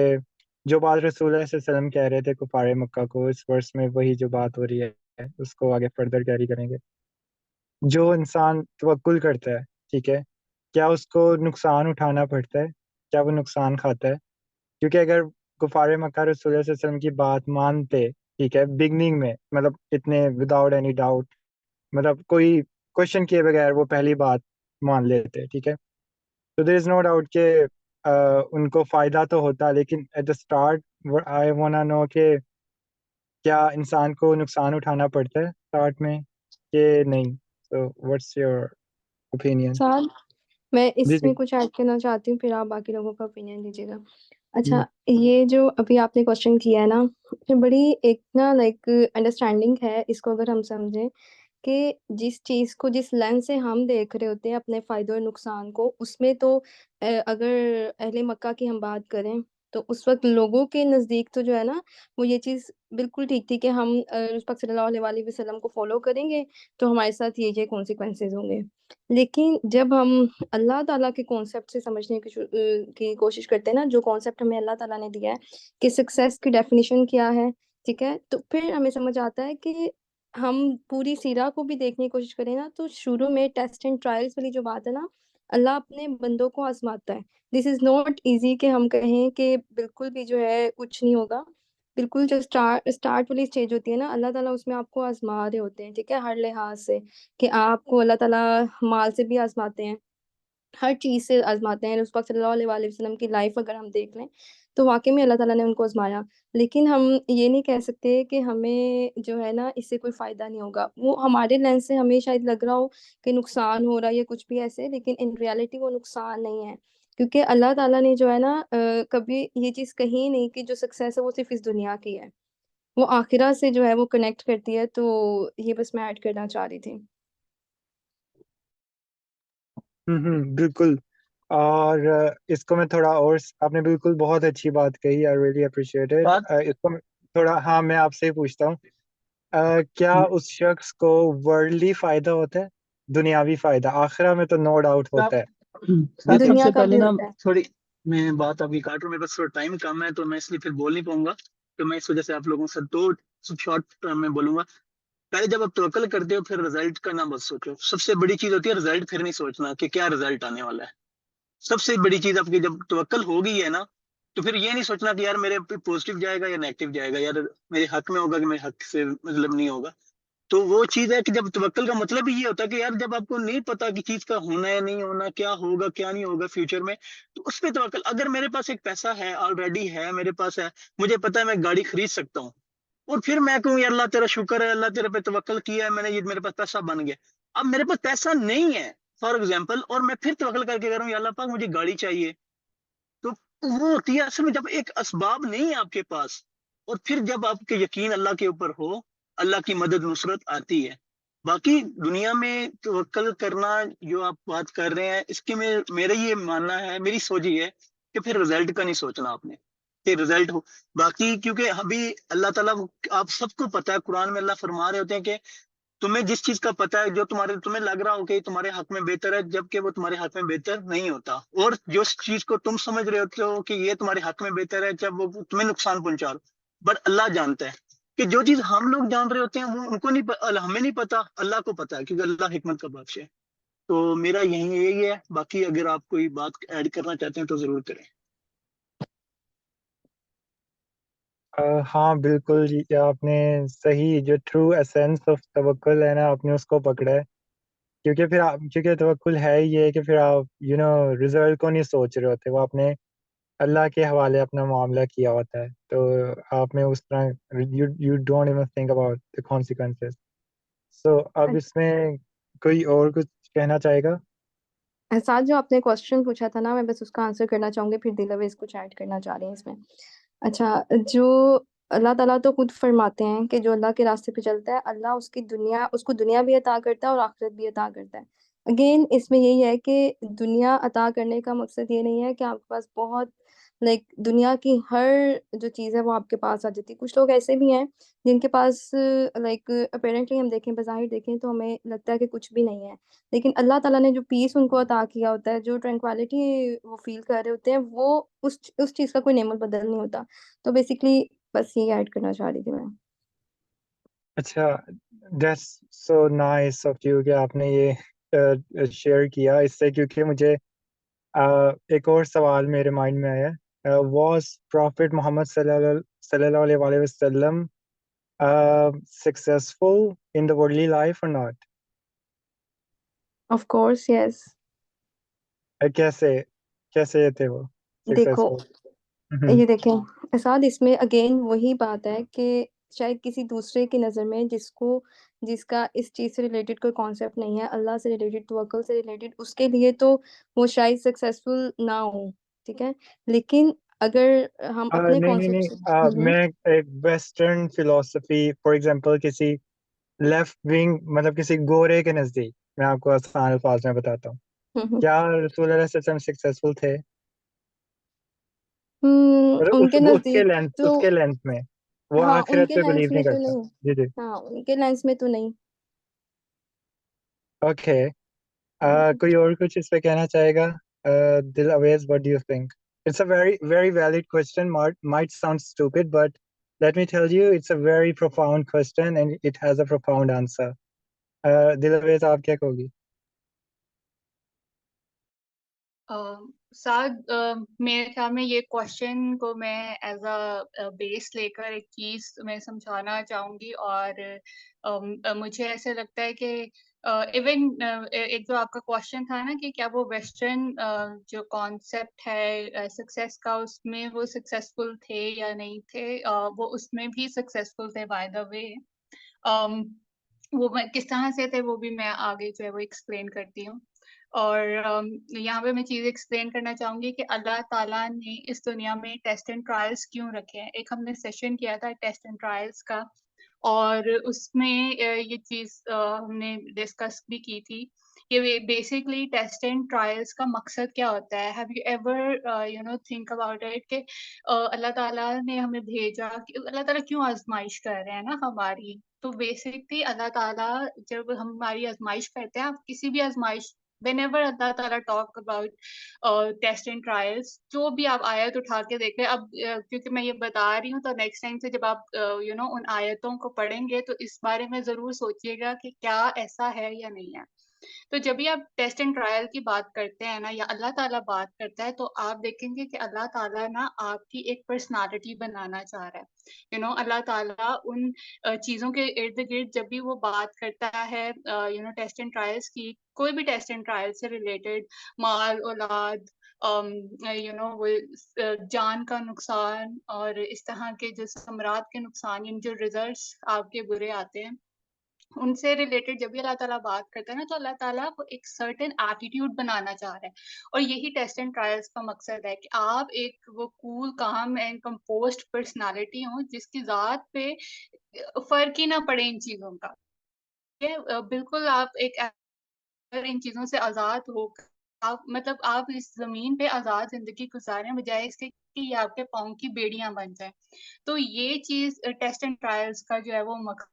جو بات رسول اللہ صلی اللہ علیہ وسلم کہہ رہے تھے کفار مکہ کو، اس ورس میں وہی جو بات ہو رہی ہے اس کو آگے فردر کیری کریں گے. جو انسان توکل کرتا ہے، ٹھیک ہے، کیا اس کو نقصان اٹھانا پڑتا ہے؟ کیا وہ نقصان کھاتا ہے؟ کیونکہ اگر کفار مکہ رسول اللہ صلی اللہ علیہ وسلم کی بات مانتے، ٹھیک ہے، بگننگ میں، مطلب اتنے وداؤٹ اینی ڈاؤٹ، مطلب کوئی کوشچن کیے بغیر وہ پہلی بات مان لیتے، ٹھیک ہے، تو دیر از نو ڈاؤٹ کہ ان کو فائدہ تو ہوتا. لیکن ایٹ دا اسٹارٹ آئی واننا نو کہ کیا انسان کو نقصان اٹھانا پڑتا ہے اسٹارٹ میں کہ نہیں؟ So what's your opinion? Saad, میں جی اس جی میں کچھ ایڈ کرنا چاہتی ہوں، پھر آپ باقی لوگوں کا اوپینین دیجیے گا. جی. اچھا، یہ جو ابھی آپ نے کوشچن کیا ہے نا، یہ بڑی ایک نا لائک انڈرسٹینڈنگ ہے اس کو اگر ہم سمجھیں کہ جس چیز کو جس لینس سے ہم دیکھ رہے ہوتے ہیں اپنے فائدے اور نقصان کو، اس میں تو اگر اہل مکہ کی ہم بات کریں تو اس وقت لوگوں کے نزدیک تو جو ہے نا وہ یہ چیز بالکل ٹھیک تھی کہ ہم رسول پاک صلی اللہ علیہ وسلم کو فالو کریں گے تو ہمارے ساتھ یہ کانسیکوینسز ہوں گے. لیکن جب ہم اللہ تعالیٰ کے کانسیپٹ سے سمجھنے کی کوشش کرتے ہیں نا، جو کانسیپٹ ہمیں اللہ تعالیٰ نے دیا ہے کہ سکسیس کی ڈیفینیشن کیا ہے، ٹھیک ہے، تو پھر ہمیں سمجھ آتا ہے کہ ہم پوری سیرہ کو بھی دیکھنے کی کوشش کریں نا، تو شروع میں ٹیسٹ اینڈ ٹرائلس والی جو بات ہے نا، اللہ اپنے بندوں کو آزماتا ہے. دس از ناٹ ایزی کہ ہم کہیں کہ بالکل بھی جو ہے کچھ نہیں ہوگا. بالکل جو اسٹارٹ والی اسٹیج ہوتی ہے نا، اللہ تعالیٰ اس میں آپ کو آزما رہے ہوتے ہیں، ٹھیک ہے، ہر لحاظ سے، کہ آپ کو اللہ تعالیٰ مال سے بھی آزماتے ہیں، ہر چیز سے آزماتے ہیں. رسول پاک صلی اللہ علیہ وسلم کی لائف اگر ہم دیکھ لیں تو واقعی میں اللہ تعالیٰ نے ان کو آزمایا. لیکن ہم یہ نہیں کہہ سکتے کہ ہمیں جو ہے نا اس سے کوئی فائدہ نہیں ہوگا. وہ ہمارے لینس سے ہمیں شاید لگ رہا ہو کہ نقصان ہو رہا ہے یا کچھ بھی ایسے، لیکن ان ریالٹی وہ نقصان نہیں ہے، کیونکہ اللہ تعالیٰ نے جو ہے نا کبھی یہ چیز کہی نہیں کہ جو سکسیس ہے وہ صرف اس دنیا کی ہے، وہ آخرہ سے جو ہے وہ کنیکٹ کرتی ہے. تو یہ بس میں ایڈ کرنا چاہ رہی تھی. بالکل. اور اس کو میں تھوڑا اور آپ نے بالکل بہت اچھی بات کہی. I really appreciate it. اس کو تھوڑا ہاں میں آپ سے ہی پوچھتا ہوں، کیا اس شخص کو ورلڈلی فائدہ ہوتا ہے؟ دنیاوی فائدہ آخرہ میں تو نو ڈاؤٹ ہوتا ہے، سب دنیا سے کا پہلے بھی نا ہوتا ہے. تھوڑی میں بات آپ کی کاٹ رہا ہوں، میرے پاس تھوڑا ٹائم کم ہے تو میں اس لیے پھر بول نہیں پاؤں گا، تو میں اس وجہ سے آپ لوگوں سے دو شارٹ ٹرم میں بولوں گا. پہلے جب آپ توکل کرتے ہو پھر رزلٹ کا نہ بس سوچو. سب سے بڑی چیز ہوتی ہے رزلٹ، پھر نہیں سوچنا کہ کیا رزلٹ آنے والا ہے. سب سے بڑی چیز آپ کی جب توکل ہو گئی ہے نا، تو پھر یہ نہیں سوچنا کہ یار میرے پوزیٹیو جائے گا یا نیگیٹو جائے گا، یار میرے حق میں ہوگا کہ میرے حق سے مطلب نہیں ہوگا. تو وہ چیز ہے کہ جب توکل کا مطلب ہی یہ ہوتا ہے کہ یار جب آپ کو نہیں پتا کہ چیز کا ہونا ہے نہیں ہونا، کیا ہوگا کیا نہیں ہوگا فیوچر میں، تو اس پہ توکل. اگر میرے پاس ایک پیسہ ہے آلریڈی ہے، میرے پاس ہے، مجھے پتا ہے میں گاڑی خرید سکتا ہوں، اور پھر میں کہوں یا اللہ تیرا شکر ہے، اللہ تیرے پہ توکل کیا ہے میں نے، یہ میرے پاس پیسہ بن گیا. اب میرے پاس پیسہ نہیں ہے فار ایگزامپل، اور میں پھر توکل کر کے کہہ رہا ہوں یا اللہ پاک مجھے گاڑی چاہیے، تو وہ ہوتی ہے اصل میں جب ایک اسباب نہیں ہے آپ کے پاس، اور پھر جب آپ کے یقین اللہ کے اوپر ہو، اللہ کی مدد نصرت آتی ہے. باقی دنیا میں توکل کرنا جو آپ بات کر رہے ہیں، اس کے میں میرا یہ ماننا ہے، میری سوچ یہ ہے کہ پھر رزلٹ کا نہیں سوچنا آپ نے کہ رزلٹ ہو. باقی کیونکہ ابھی اللہ تعالیٰ آپ سب کو پتا ہے، قرآن میں اللہ فرما رہے ہوتے ہیں کہ تمہیں جس چیز کا پتا ہے جو تمہیں لگ رہا ہو کہ تمہارے حق میں بہتر ہے، جبکہ وہ تمہارے حق میں بہتر نہیں ہوتا، اور جو چیز کو تم سمجھ رہے ہوتے ہو کہ یہ تمہارے حق میں بہتر ہے، جب وہ تمہیں نقصان پہنچا رہا، بٹ اللہ جانتا ہے کہ جو چیز ہم لوگ جان رہے ہوتے ہیں وہ ان کو نہیں، ہمیں نہیں پتا، اللہ کو پتا ہے، کیونکہ اللہ حکمت کا بادشاہ ہے۔ تو میرا یہی ہے، باقی اگر آپ کوئی بات ایڈ کرنا چاہتے ہیں تو ضرور کریں۔ ہاں بالکل، یہ آپ نے صحیح جو ٹرو ایسنس آف توکل ہے نا، آپ نے اس کو پکڑا ہے، کیونکہ توکل ہے یہ کہ پھر آپ رزلٹ کو نہیں سوچ رہے ہوتے، وہ اپنے اللہ کے حوالے اپنا معاملہ کیا ہوتا ہے، تو آپ نے اس طرح you don't even think about the consequences. So اب اس میں کوئی اور کچھ کہنا چاہے گا؟ احساس، جو آپ نے کوشچن پوچھا تھا نا، میں بس اس کا آنسر کرنا چاہوں گی، پھر دلاویز کچھ ایڈ کرنا چاہ رہی ہیں اس میں۔ اچھا، جو اللہ تعالیٰ تو خود فرماتے ہیں کہ جو اللہ کے راستے پہ چلتا ہے، اللہ اس کو دنیا بھی عطا کرتا ہے اور آخرت بھی عطا کرتا ہے۔ اگین اس میں یہی ہے کہ دنیا عطا کرنے کا مقصد یہ نہیں ہے کہ آپ کے پاس بہت دنیا کی ہر جو چیز ہے وہ آپ کے پاس آ جاتی ہے۔ کچھ لوگ ایسے بھی ہیں جن کے پاس اپیرنٹلی ہم دیکھیں، بظاہر دیکھیں تو ہمیں لگتا ہے کہ کچھ بھی نہیں ہے، لیکن اللہ تعالیٰ نے جو پیس ان کو عطا کیا ہوتا ہے، جو ٹرینکویلٹی وہ فیل کر رہے ہوتے ہیں، وہ اس چیز کا کوئی نعمت بدل نہیں ہوتا۔ تو بیسکلی بس یہی ایڈ کرنا چاہ رہی تھی میں۔ اچھا، that's so nice of you کہ آپ نے یہ شیئر کیا اس سے، کیونکہ مجھے ایک اور سوال میرے مائنڈ میں آیا، واز پروفٹ محمد صلی اللہ علیہ وسلم successful in the worldly life or not؟ Of course yes. کیسے تھے وہ دیکھو، successful؟ یہ دیکھیں اسعد، اس میں اگین وہی بات ہے کہ شاید کسی دوسرے کی نظر میں جس کا اس چیز سے ریلیٹڈ کوئی کانسیپٹ نہیں ہے، اللہ سے ریلیٹڈ، توکل سے ریلیٹڈ، اس کے لیے تو وہ شاید سکسیسفل نہ ہو، ٹھیک ہے، لیکن اگر ہم اپنے نہیں، میں ایک ویسٹرن فلسفی، فار ایگزامپل کسی لیفٹ ونگ، مطلب کسی گورے کے نزدیک، میں آپ کو آسان الفاظ میں بتاتا ہوں، کیا رسول اللہ صلی اللہ علیہ وسلم سکسیسفل تھے؟ ان کے نزدیک تو اس کے لینس میں وہ ہاں، ان آخرت کے پہ لینس بلیو میں نہیں تو کرتا۔ نہیں، جی جی، ہاں ان کے لینس میں تو نہیں۔ اوکے، کوئی اور کچھ اس پہ کہنا چاہے گا؟ دل اویز، what do you think? It's a very very valid question. Might sound stupid, but let me tell you, it's a very profound question and it has a profound answer. دل اویز، آپ کیا کہو گی؟ سعد، میرے خیال میں یہ کوشچن کو میں ایز اے بیس لے کر ایک چیز میں سمجھانا چاہوں گی، اور مجھے ایسے لگتا ہے کہ ایون ایک جو آپ کا کوشچن تھا نا کہ کیا وہ ویسٹرن جو کانسیپٹ ہے سکسیس کا، اس میں وہ سکسیسفل تھے یا نہیں تھے، وہ اس میں بھی سکسیسفل تھے بائی دا وے۔ وہ کس طرح سے تھے وہ بھی میں آگے جو ہے وہ ایکسپلین کرتی ہوں، اور یہاں پہ میں چیز ایکسپلین کرنا چاہوں گی کہ اللہ تعالیٰ نے اس دنیا میں ٹیسٹ اینڈ ٹرائلس کیوں رکھے ہیں۔ ایک ہم نے سیشن کیا تھا ٹیسٹ اینڈ ٹرائلس کا، اور اس میں یہ چیز ہم نے ڈسکس بھی کی تھی کہ بیسکلی ٹیسٹ اینڈ ٹرائلس کا مقصد کیا ہوتا ہے۔ Have you ever think about it کہ اللہ تعالیٰ نے ہمیں بھیجا، اللہ تعالیٰ کیوں آزمائش کر رہے ہیں نا ہماری؟ تو بیسکلی اللہ تعالیٰ جب ہماری آزمائش کرتے ہیں، آپ کسی بھی آزمائش، whenever اللہ تعالیٰ talk about test and trials, جو بھی آپ آیت اٹھا کے دیکھ لیں، اب کیونکہ میں یہ بتا رہی ہوں تو نیکسٹ ٹائم سے جب آپ ان آیتوں کو پڑھیں گے تو اس بارے میں ضرور سوچیے گا کہ کیا ایسا ہے یا نہیں ہے۔ تو جب بھی آپ ٹیسٹ اینڈ ٹرائل کی بات کرتے ہیں نا، یا اللہ تعالیٰ بات کرتا ہے، تو آپ دیکھیں گے کہ اللہ تعالیٰ نا آپ کی ایک پرسنالٹی بنانا چاہ رہا ہے۔ اللہ تعالیٰ ان چیزوں کے ارد گرد جب بھی وہ بات کرتا ہے ٹیسٹ اینڈ ٹرائلس کی، کوئی بھی ٹیسٹ اینڈ ٹرائل سے ریلیٹڈ، مال، اولاد، وہ جان کا نقصان اور اس طرح کے جو ثمرات کے نقصان، یعنی جو ریزلٹس آپ کے برے آتے ہیں، ان سے ریلیٹڈ جب بھی اللہ تعالیٰ بات کرتا ہے نا، تو اللہ تعالیٰ کو ایک سرٹن ایٹیٹیوڈ بنانا چاہ رہا ہے، اور یہی ٹیسٹ اینڈ ٹرائلس کا مقصد ہے کہ آپ ایک وہ کول، کام اینڈ کمپوزڈ پرسنالٹی ہوں جس کی ذات پہ فرق ہی نہ پڑے ان چیزوں کا، بالکل آپ ایک ان چیزوں سے آزاد ہو، آپ اس زمین پہ آزاد زندگی گزاریں، بجائے اس کے کہ یہ آپ کے پاؤں کی بیڑیاں بن جائیں۔ تو یہ چیز ٹیسٹ اینڈ ٹرائلس کا جو ہے وہ مقصد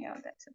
Yeah, that's it.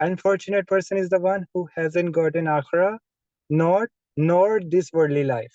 unfortunate person is the one who hasn't gotten akhira, nor nor this worldly life,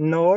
nor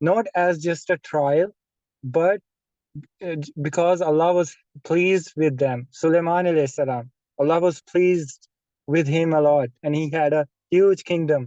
not as just a trial, but because Allah was pleased with them. Sulaiman alayhi salam, Allah was pleased with him a lot, and he had a huge kingdom.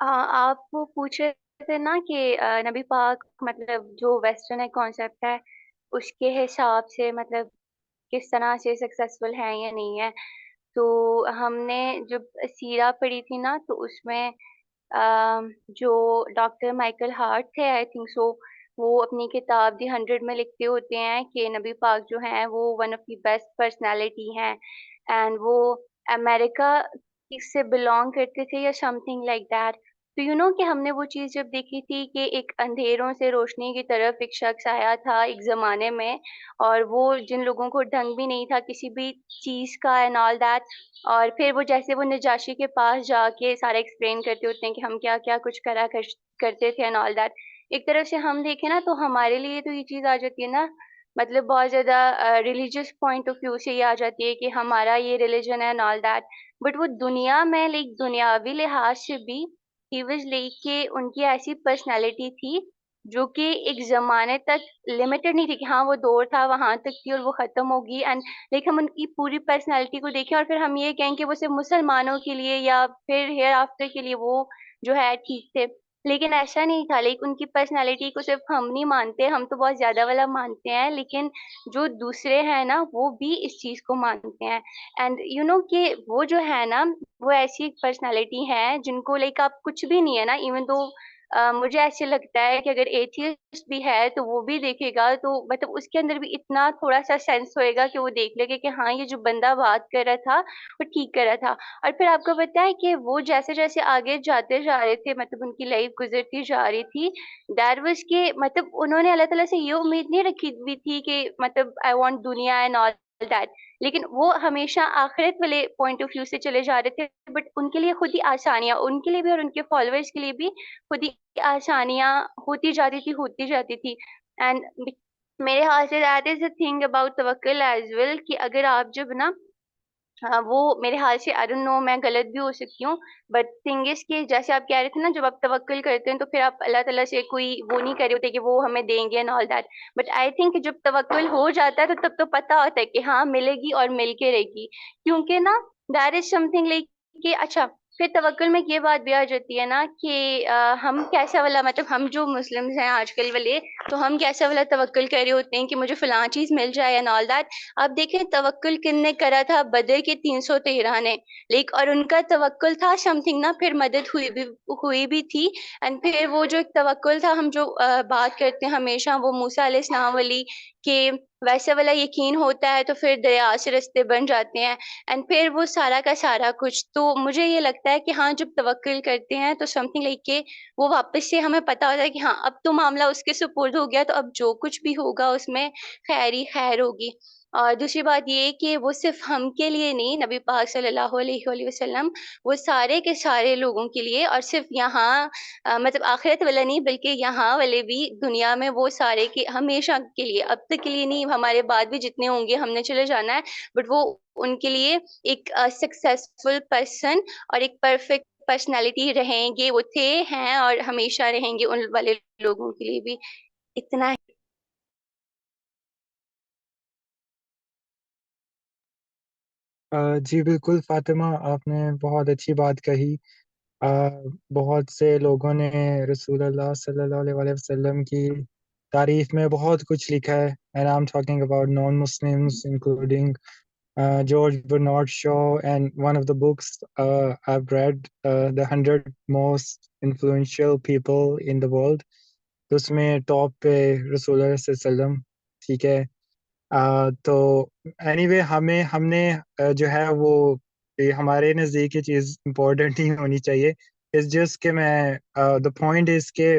آپ وہ پوچھ رہے تھے نا کہ نبی پاک مطلب جو ویسٹرن ایک کانسیپٹ ہے اس کے حساب سے مطلب کس طرح سے سکسیسفل ہے یا نہیں ہے. تو ہم نے جب سیرہ پڑھی تھی نا تو اس میں جو ڈاکٹر مائیکل ہارٹ تھے آئی تھنک سو، وہ اپنی کتاب دی 100 میں لکھتے ہوتے ہیں کہ نبی پاک جو ہیں وہ one of the best personality ہیں، اینڈ وہ امریکہ سے بلونگ کرتے تھے یا سم تھنگ لائک دیٹ. تو یو نو کہ ہم نے وہ چیز جب دیکھی تھی کہ ایک اندھیروں سے روشنی کی طرف ایک شخص آیا تھا ایک زمانے میں، اور وہ جن لوگوں کو ڈھنگ بھی نہیں تھا کسی بھی چیز کا اینڈ آل دیٹ، اور پھر وہ جیسے وہ نجاشی کے پاس جا کے سارا ایکسپلین کرتے ہوتے ہیں کہ ہم کیا کیا کچھ کرتے تھے اینڈ آل دیٹ. ایک طرف سے ہم دیکھیں نا تو ہمارے لیے تو یہ چیز آ جاتی ہے نا، مطلب بہت زیادہ ریلیجیس پوائنٹ آف ویو سے یہ آ جاتی ہے کہ ہمارا یہ ریلیجن ہے اینڈ آل دیٹ. بٹ وہ دنیا میں لائک دنیاوی لحاظ سے بھی ہی واز لائک کہ ان کی ایسی پرسنالٹی تھی جو کہ ایک زمانے تک لمیٹڈ نہیں تھی کہ ہاں وہ دور تھا وہاں تک تھی اور وہ ختم ہوگی، اینڈ لیکن ہم ان کی پوری پرسنالٹی کو دیکھیں اور پھر ہم یہ کہیں کہ وہ صرف مسلمانوں کے لیے یا پھر ہیئر آفٹر کے لیے وہ جو ہے ٹھیک تھے. لیکن ایسا نہیں تھا، لیکن ان کی پرسنالٹی کو صرف ہم نہیں مانتے، ہم تو بہت زیادہ والا مانتے ہیں، لیکن جو دوسرے ہیں نا وہ بھی اس چیز کو مانتے ہیں. اینڈ یو نو کہ وہ جو ہے نا وہ ایسی ایک پرسنالٹی ہے جن کو لائک آپ کچھ بھی نہیں ہے نا، ایون دو مجھے ایسے لگتا ہے کہ اگر ایتھیسٹ بھی ہے تو وہ بھی دیکھے گا تو مطلب اس کے اندر بھی اتنا تھوڑا سا سینس ہوئے گا کہ وہ دیکھ لے گا کہ ہاں یہ جو بندہ بات کر رہا تھا وہ ٹھیک کر رہا تھا. اور پھر آپ کو پتہ ہے کہ وہ جیسے جیسے آگے جاتے جا رہے تھے، مطلب ان کی لائف گزرتی جا رہی تھی، دیٹ واز کہ مطلب انہوں نے اللہ تعالیٰ سے یہ امید نہیں رکھی ہوئی تھی کہ مطلب آئی وانٹ دنیا اینڈ آل دیٹ، لیکن وہ ہمیشہ آخرت والے پوائنٹ آف ویو سے چلے جا رہے تھے. بٹ ان کے لیے خود ہی آسانیاں، ان کے لیے بھی اور ان کے فالوورس کے لیے بھی خود ہی آسانیاں ہوتی جاتی تھی. اینڈ میرے خیال سے that is a thing about توکل ایز ویل کہ اگر آپ جب نا وہ میرے خیال سے آئی ڈونٹ نو میں غلط بھی ہو سکتی ہوں، بٹ تھنگ از کہ جیسے آپ کہہ رہے تھے نا جب آپ توکل کرتے ہیں تو پھر آپ اللہ تعالیٰ سے کوئی وہ نہیں کر رہے ہوتے کہ وہ ہمیں دیں گے and all that. But I think جب توکل ہو جاتا ہے تو تب تو پتہ ہوتا ہے کہ ہاں ملے گی اور مل کے رہے گی، کیونکہ نا that is some thing like کہ اچھا پھر توکل میں یہ بات بھی آ جاتی ہے نا کہ ہم کیسا والا مطلب ہم جو مسلمز ہیں آج کل والے تو ہم کیسا والا توکل کر رہے ہوتے ہیں کہ مجھے فلاں چیز مل جائے اینڈ آل دیٹ. آپ دیکھیں توکل کن نے کرا تھا؟ بدر کے 313 نے، اور ان کا توکل تھا سم تھنگ نا، پھر مدد ہوئی بھی تھی. اینڈ پھر وہ جو ایک توکل تھا ہم جو بات کرتے ہیں ہمیشہ وہ موسیٰ علیہ السلام والی کہ ویسے والا یقین ہوتا ہے تو پھر دریا سے رستے بن جاتے ہیں. اینڈ پھر وہ سارا کا سارا کچھ، تو مجھے یہ لگتا ہے کہ ہاں جب توکل کرتے ہیں تو سم تھنگ لائک کہ وہ واپس سے ہمیں پتہ ہوتا ہے کہ ہاں اب تو معاملہ اس کے سپرد ہو گیا، تو اب جو کچھ بھی ہوگا اس میں خیر ہی خیر ہوگی. اور دوسری بات یہ کہ وہ صرف ہم کے لیے نہیں، نبی پاک صلی اللہ علیہ وآلہ وسلم وہ سارے کے سارے لوگوں کے لیے، اور صرف یہاں مطلب آخرت والا نہیں بلکہ یہاں والے بھی، دنیا میں وہ سارے کے ہمیشہ کے لیے، اب تک کے لیے نہیں، ہمارے بعد بھی جتنے ہوں گے ہم نے چلے جانا ہے، بٹ وہ ان کے لیے ایک سکسیسفل پرسن اور ایک پرفیکٹ پرسنالٹی رہیں گے، وہ تھے ہیں اور ہمیشہ رہیں گے ان والے لوگوں کے لیے بھی. اتنا ہے. جی بالکل فاطمہ، آپ نے بہت اچھی بات کہی. بہت سے لوگوں نے رسول اللہ صلی اللہ علیہ وآلہ وسلم کی تعریف میں بہت کچھ لکھا ہے. and I'm talking about non-Muslims including George Bernard Shaw, and one of the books I've read, The 100 Most Influential People in the World. تو اس میں ٹاپ پہ رسول اللہ صلی اللہ علیہ وسلم. ٹھیک ہے، تو اینی وے ہم نے جو ہے وہ ہمارے نزدیک یہ چیز امپورٹنٹ ہی ہونی چاہیے. اٹس جسٹ کہ میں دا پوائنٹ از کہ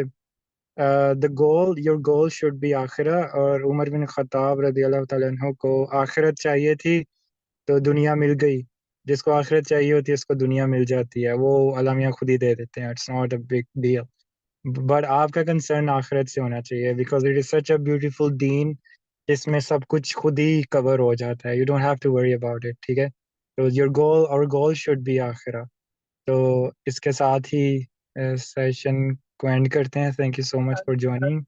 دا گول یور گول شوڈ بی آخرہ. اور عمر بن خطاب رضی اللہ تعالیٰ عنہ کو آخرت چاہیے تھی تو دنیا مل گئی. جس کو آخرت چاہیے ہوتی ہے اس کو دنیا مل جاتی ہے، وہ علامہ خود ہی دے دیتے ہیں. It's not a big deal. But آپ کا کنسرن آخرت سے ہونا چاہیے because it is such a beautiful دین جس میں سب کچھ خود ہی کور ہو جاتا ہے. You don't have to worry about it. ٹھیک ہے، تو یور گول اور گول شوڈ بی آخرہ. تو اس کے ساتھ ہی سیشن کو اینڈ کرتے ہیں. Thank you so much for joining.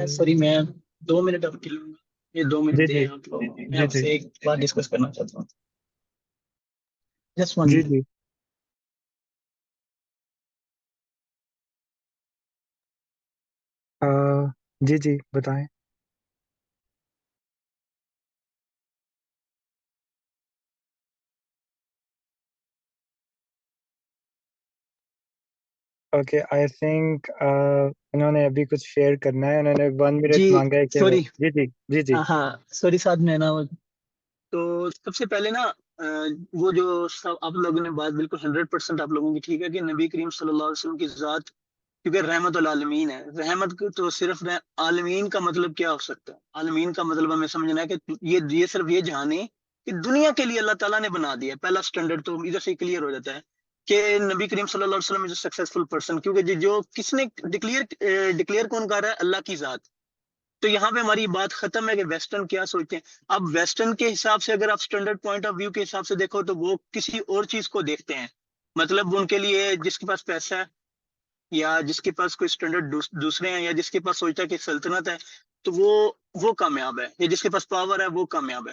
Sorry میں 2 منٹ آپ کے لوں گا، یہ 2 منٹ جی دیں جی آپ لوگ. میں جی آپ جی سے ایک بات ڈسکس کرنا چاہتا ہوں. جسٹ 1 جی منٹ. جی جی جی بتائیں. اوکے آئی تھنک انہوں نے ابھی کچھ شیئر کرنا ہے. انہوں نے 1 منٹ جی مانگا ہے کہ وہ. سوری جی جی جی جی. ہاں سوری ساتھ میں نا تو سب سے پہلے نا وہ جو آپ لوگوں نے بات بالکل 100% آپ لوگوں کی ٹھیک ہے کہ نبی کریم صلی اللہ علیہ وسلم کی ذات کیونکہ رحمت العالمین ہے. رحمت تو صرف عالمین کا مطلب کیا ہو سکتا ہے؟ عالمین کا مطلب ہمیں سمجھنا ہے کہ یہ صرف یہ جانے کہ دنیا کے لیے اللہ تعالیٰ نے بنا دیا. پہلا سٹینڈرڈ تو ادھر سے کلیئر ہو جاتا ہے کہ نبی کریم صلی اللہ علیہ وسلم از سکسیسفل پرسن، کیونکہ جو کس نے ڈکلیئر کون کر رہا ہے؟ اللہ کی ذات. تو یہاں پہ ہماری بات ختم ہے کہ ویسٹرن کیا سوچتے ہیں. اب ویسٹرن کے حساب سے اگر آپ سٹینڈرڈ پوائنٹ آف ویو کے حساب سے دیکھو تو وہ کسی اور چیز کو دیکھتے ہیں. مطلب ان کے لیے جس کے پاس پیسہ ہے یا جس کے پاس کوئی سٹینڈرڈ دوسرے ہیں یا جس کے پاس سوچتا ہے کہ سلطنت ہے تو وہ کامیاب ہے، یا جس کے پاس پاور ہے وہ کامیاب ہے.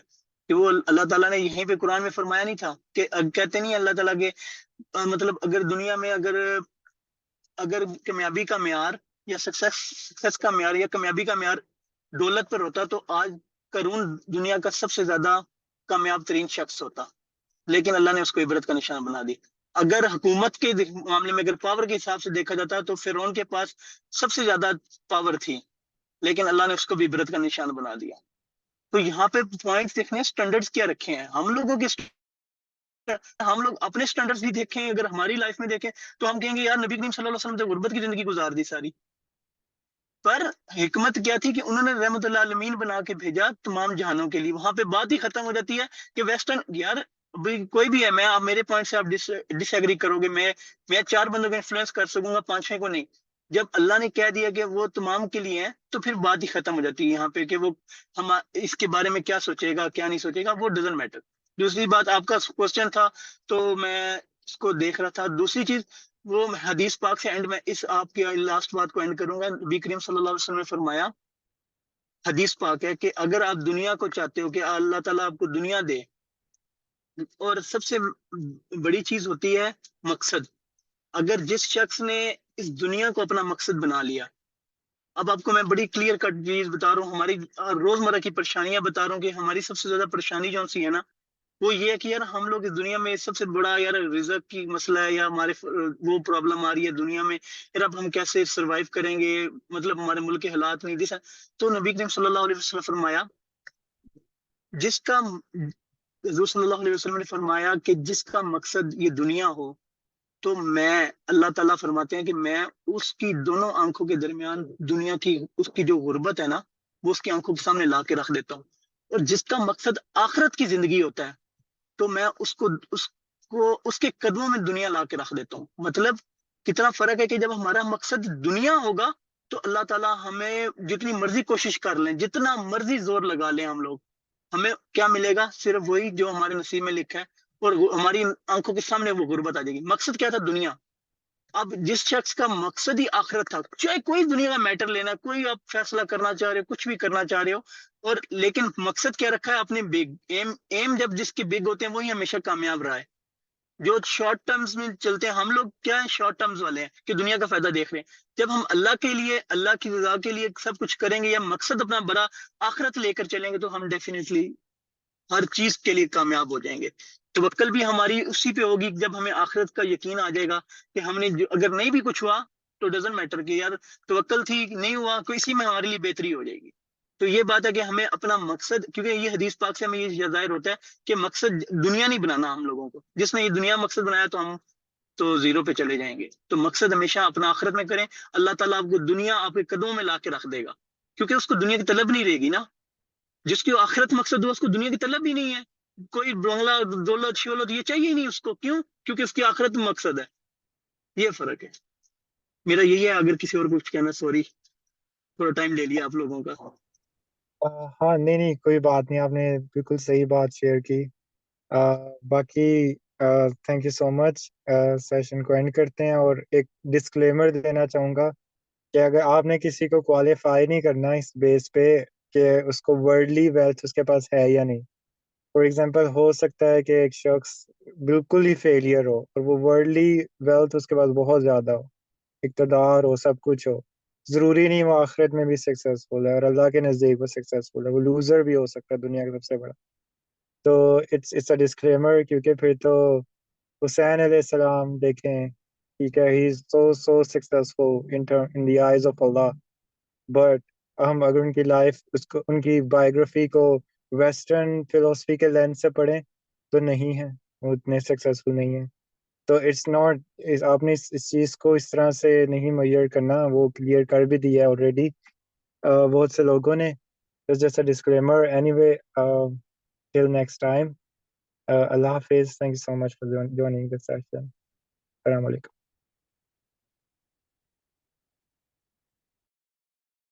کہ وہ اللہ تعالیٰ نے یہیں پہ قرآن میں فرمایا نہیں تھا کہ کہتے نہیں اللہ تعالیٰ کے مطلب اگر دنیا میں اگر کامیابی کا معیار یا سکسیس کا معیار یا کامیابی کا معیار دولت پر ہوتا تو آج قارون دنیا کا سب سے زیادہ کامیاب ترین شخص ہوتا، لیکن اللہ نے اس کو عبرت کا نشان بنا دی. اگر حکومت کے معاملے میں اگر پاور کے حساب سے دیکھا جاتا تو فرعون کے پاس سب سے زیادہ پاور تھی، لیکن اللہ نے اس کو بھی عبرت کا نشان بنا دیا. تو یہاں پہ پوائنٹس دیکھنے ہیں سٹینڈرڈز کیا رکھے ہیں ہم لوگوں کے. ہم لوگ اپنے سٹینڈرڈز بھی دیکھیں، اگر ہماری لائف میں دیکھیں تو ہم کہیں گے یار نبی کریم صلی اللہ علیہ وسلم تو غربت کی زندگی گزار دی ساری. پر حکمت کیا تھی کہ انہوں نے رحمت اللہ عالمین بنا کے بھیجا تمام جہانوں کے لیے. وہاں پہ بات ہی ختم ہو جاتی ہے کہ ویسٹرن یار کوئی بھی ہے، میں آپ میرے پوائنٹ سے آپ ڈس ایگری کرو گے، میں 4 بندوں کو انفلوئنس کر سکوں گا، 5-6 کو نہیں. جب اللہ نے کہہ دیا کہ وہ تمام کے لیے ہیں تو پھر بات ہی ختم ہو جاتی ہے یہاں پہ کہ وہ ہم اس کے بارے میں کیا سوچے گا کیا نہیں سوچے گا، وہ ڈزنٹ میٹر. دوسری بات آپ کا کوشچن تھا تو میں اس کو دیکھ رہا تھا. دوسری چیز وہ حدیث پاک سے اینڈ میں اس آپ کی لاسٹ بات کو اینڈ کروں گا. نبی کریم صلی اللہ علیہ وسلم نے فرمایا، حدیث پاک ہے کہ اگر آپ دنیا کو چاہتے ہو کہ اللہ تعالیٰ آپ کو دنیا دے، اور سب سے بڑی چیز ہوتی ہے مقصد. اگر جس شخص نے اس دنیا کو اپنا مقصد بنا لیا، اب آپ کو میں بڑی کلیئر کٹ چیز بتا رہا ہوں، ہماری روزمرہ کی پریشانیاں بتا رہا ہوں کہ ہماری سب سے زیادہ پریشانی جو سی ہے نا وہ یہ ہے کہ یار ہم لوگ اس دنیا میں سب سے بڑا یار رزق کی مسئلہ ہے یا ہمارے وہ پرابلم آ رہی ہے دنیا میں، یار اب ہم کیسے سروائیو کریں گے، مطلب ہمارے ملک کے حالات نہیں دیسا. تو نبی کریم صلی اللہ علیہ وسلم فرمایا جس کا حضور صلی اللہ علیہ وسلم نے فرمایا کہ جس کا مقصد یہ دنیا ہو تو میں اللہ تعالیٰ فرماتے ہیں کہ میں اس کی دونوں آنکھوں کے درمیان دنیا کی اس کی جو غربت ہے نا وہ اس کی آنکھوں کے سامنے لا کے رکھ دیتا ہوں. اور جس کا مقصد آخرت کی زندگی ہوتا ہے تو میں اس کے قدموں میں دنیا لا کے رکھ دیتا ہوں. مطلب کتنا فرق ہے کہ جب ہمارا مقصد دنیا ہوگا تو اللہ تعالیٰ ہمیں جتنی مرضی کوشش کر لیں، جتنا مرضی زور لگا لیں ہم لوگ، ہمیں کیا ملے گا؟ صرف وہی جو ہمارے نصیب میں لکھا ہے، اور ہماری آنکھوں کے سامنے وہ غربت آ جائے گی. مقصد کیا تھا؟ دنیا. اب جس شخص کا مقصد ہی آخرت تھا، چاہے کوئی دنیا کا میٹر لینا، کوئی آپ فیصلہ کرنا چاہ رہے ہو، کچھ بھی کرنا چاہ رہے ہو، اور لیکن مقصد کیا رکھا ہے اپنے بگ ایم جب جس کے بگ ہوتے ہیں وہی ہمیشہ کامیاب رہا ہے. جو شارٹ ٹرمز میں چلتے ہیں ہم لوگ کیا ہیں؟ شارٹ ٹرمز والے ہیں کہ دنیا کا فائدہ دیکھ رہے ہیں. جب ہم اللہ کے لیے، اللہ کی رضا کے لیے سب کچھ کریں گے یا مقصد اپنا بڑا آخرت لے کر چلیں گے تو ہم ڈیفینیٹلی ہر چیز کے لیے کامیاب ہو جائیں گے. توکل بھی ہماری اسی پہ ہوگی جب ہمیں آخرت کا یقین آ جائے گا کہ ہم نے اگر نہیں بھی کچھ ہوا تو ڈزنٹ میٹر کہ یار توکل تھی نہیں ہوا تو اسی میں ہمارے لیے بہتری ہو جائے گی. تو یہ بات ہے کہ ہمیں اپنا مقصد، کیونکہ یہ حدیث پاک سے ہمیں یہ ظاہر ہوتا ہے کہ مقصد دنیا نہیں بنانا ہم لوگوں کو. جس نے یہ دنیا مقصد بنایا تو ہم تو زیرو پہ چلے جائیں گے. تو مقصد ہمیشہ اپنا آخرت میں کریں. اللہ تعالیٰ آپ کو دنیا آپ کے قدموں میں لا کے رکھ دے گا، کیونکہ اس کو دنیا کی طلب نہیں رہے گی نا. جس کی آخرت مقصد ہو اس کو دنیا کی طلب ہی نہیں ہے. کوئی بنگلہ دولت شولت یہ چاہیے ہی نہیں اس کو. کیوں؟ کیونکہ اس کی آخرت مقصد ہے. یہ فرق ہے میرا یہی ہے. اگر کسی اور کو کچھ کہنا، سوری تھوڑا ٹائم لے لیا آپ لوگوں کا. ہاں نہیں نہیں کوئی بات نہیں، آپ نے بالکل صحیح بات شیئر کی. باقی thank you so much. Session کو اینڈ کرتے ہیں، اور ایک ڈسکلیمر دینا چاہوں گا کہ اگر آپ نے کسی کو کوالیفائی نہیں کرنا اس بیس پہ کہ اس کو ورلڈلی ویلتھ اس کے پاس ہے یا نہیں. فار ایگزامپل ہو سکتا ہے کہ ایک شخص بالکل ہی فیلئر ہو اور وہ ورلڈلی ویلتھ اس کے پاس بہت زیادہ ہو، اقتدار ہو، سب کچھ ہو، ضروری نہیں وہ آخرت میں بھی سکسیزفل ہے اور اللہ کے نزدیک وہ سکسیزفل ہے, وہ لوزر بھی ہو سکتا ہے دنیا کا سب سے بڑا. تو اٹس اے ڈسکلیمر, کیونکہ پھر تو حسین علیہ السلام دیکھیں, ٹھیک ہے, he is so successful in the eyes of Allah, but ہم اگر ان کی لائف ان کی بایوگرافی کو ویسٹرن فلسفی کے لینس سے پڑھیں تو نہیں ہے, وہ اتنے سکسیزفل نہیں ہیں. تو اٹس ناٹ, آپ نے اس چیز کو اس طرح سے نہیں میئر کرنا, وہ کلیئر کر بھی دیا ہے آلریڈی بہت سے لوگوں نے. Just a disclaimer. Anyway, till next time, اللہ حافظ. Thank you so much for joining this session. السلام علیکم.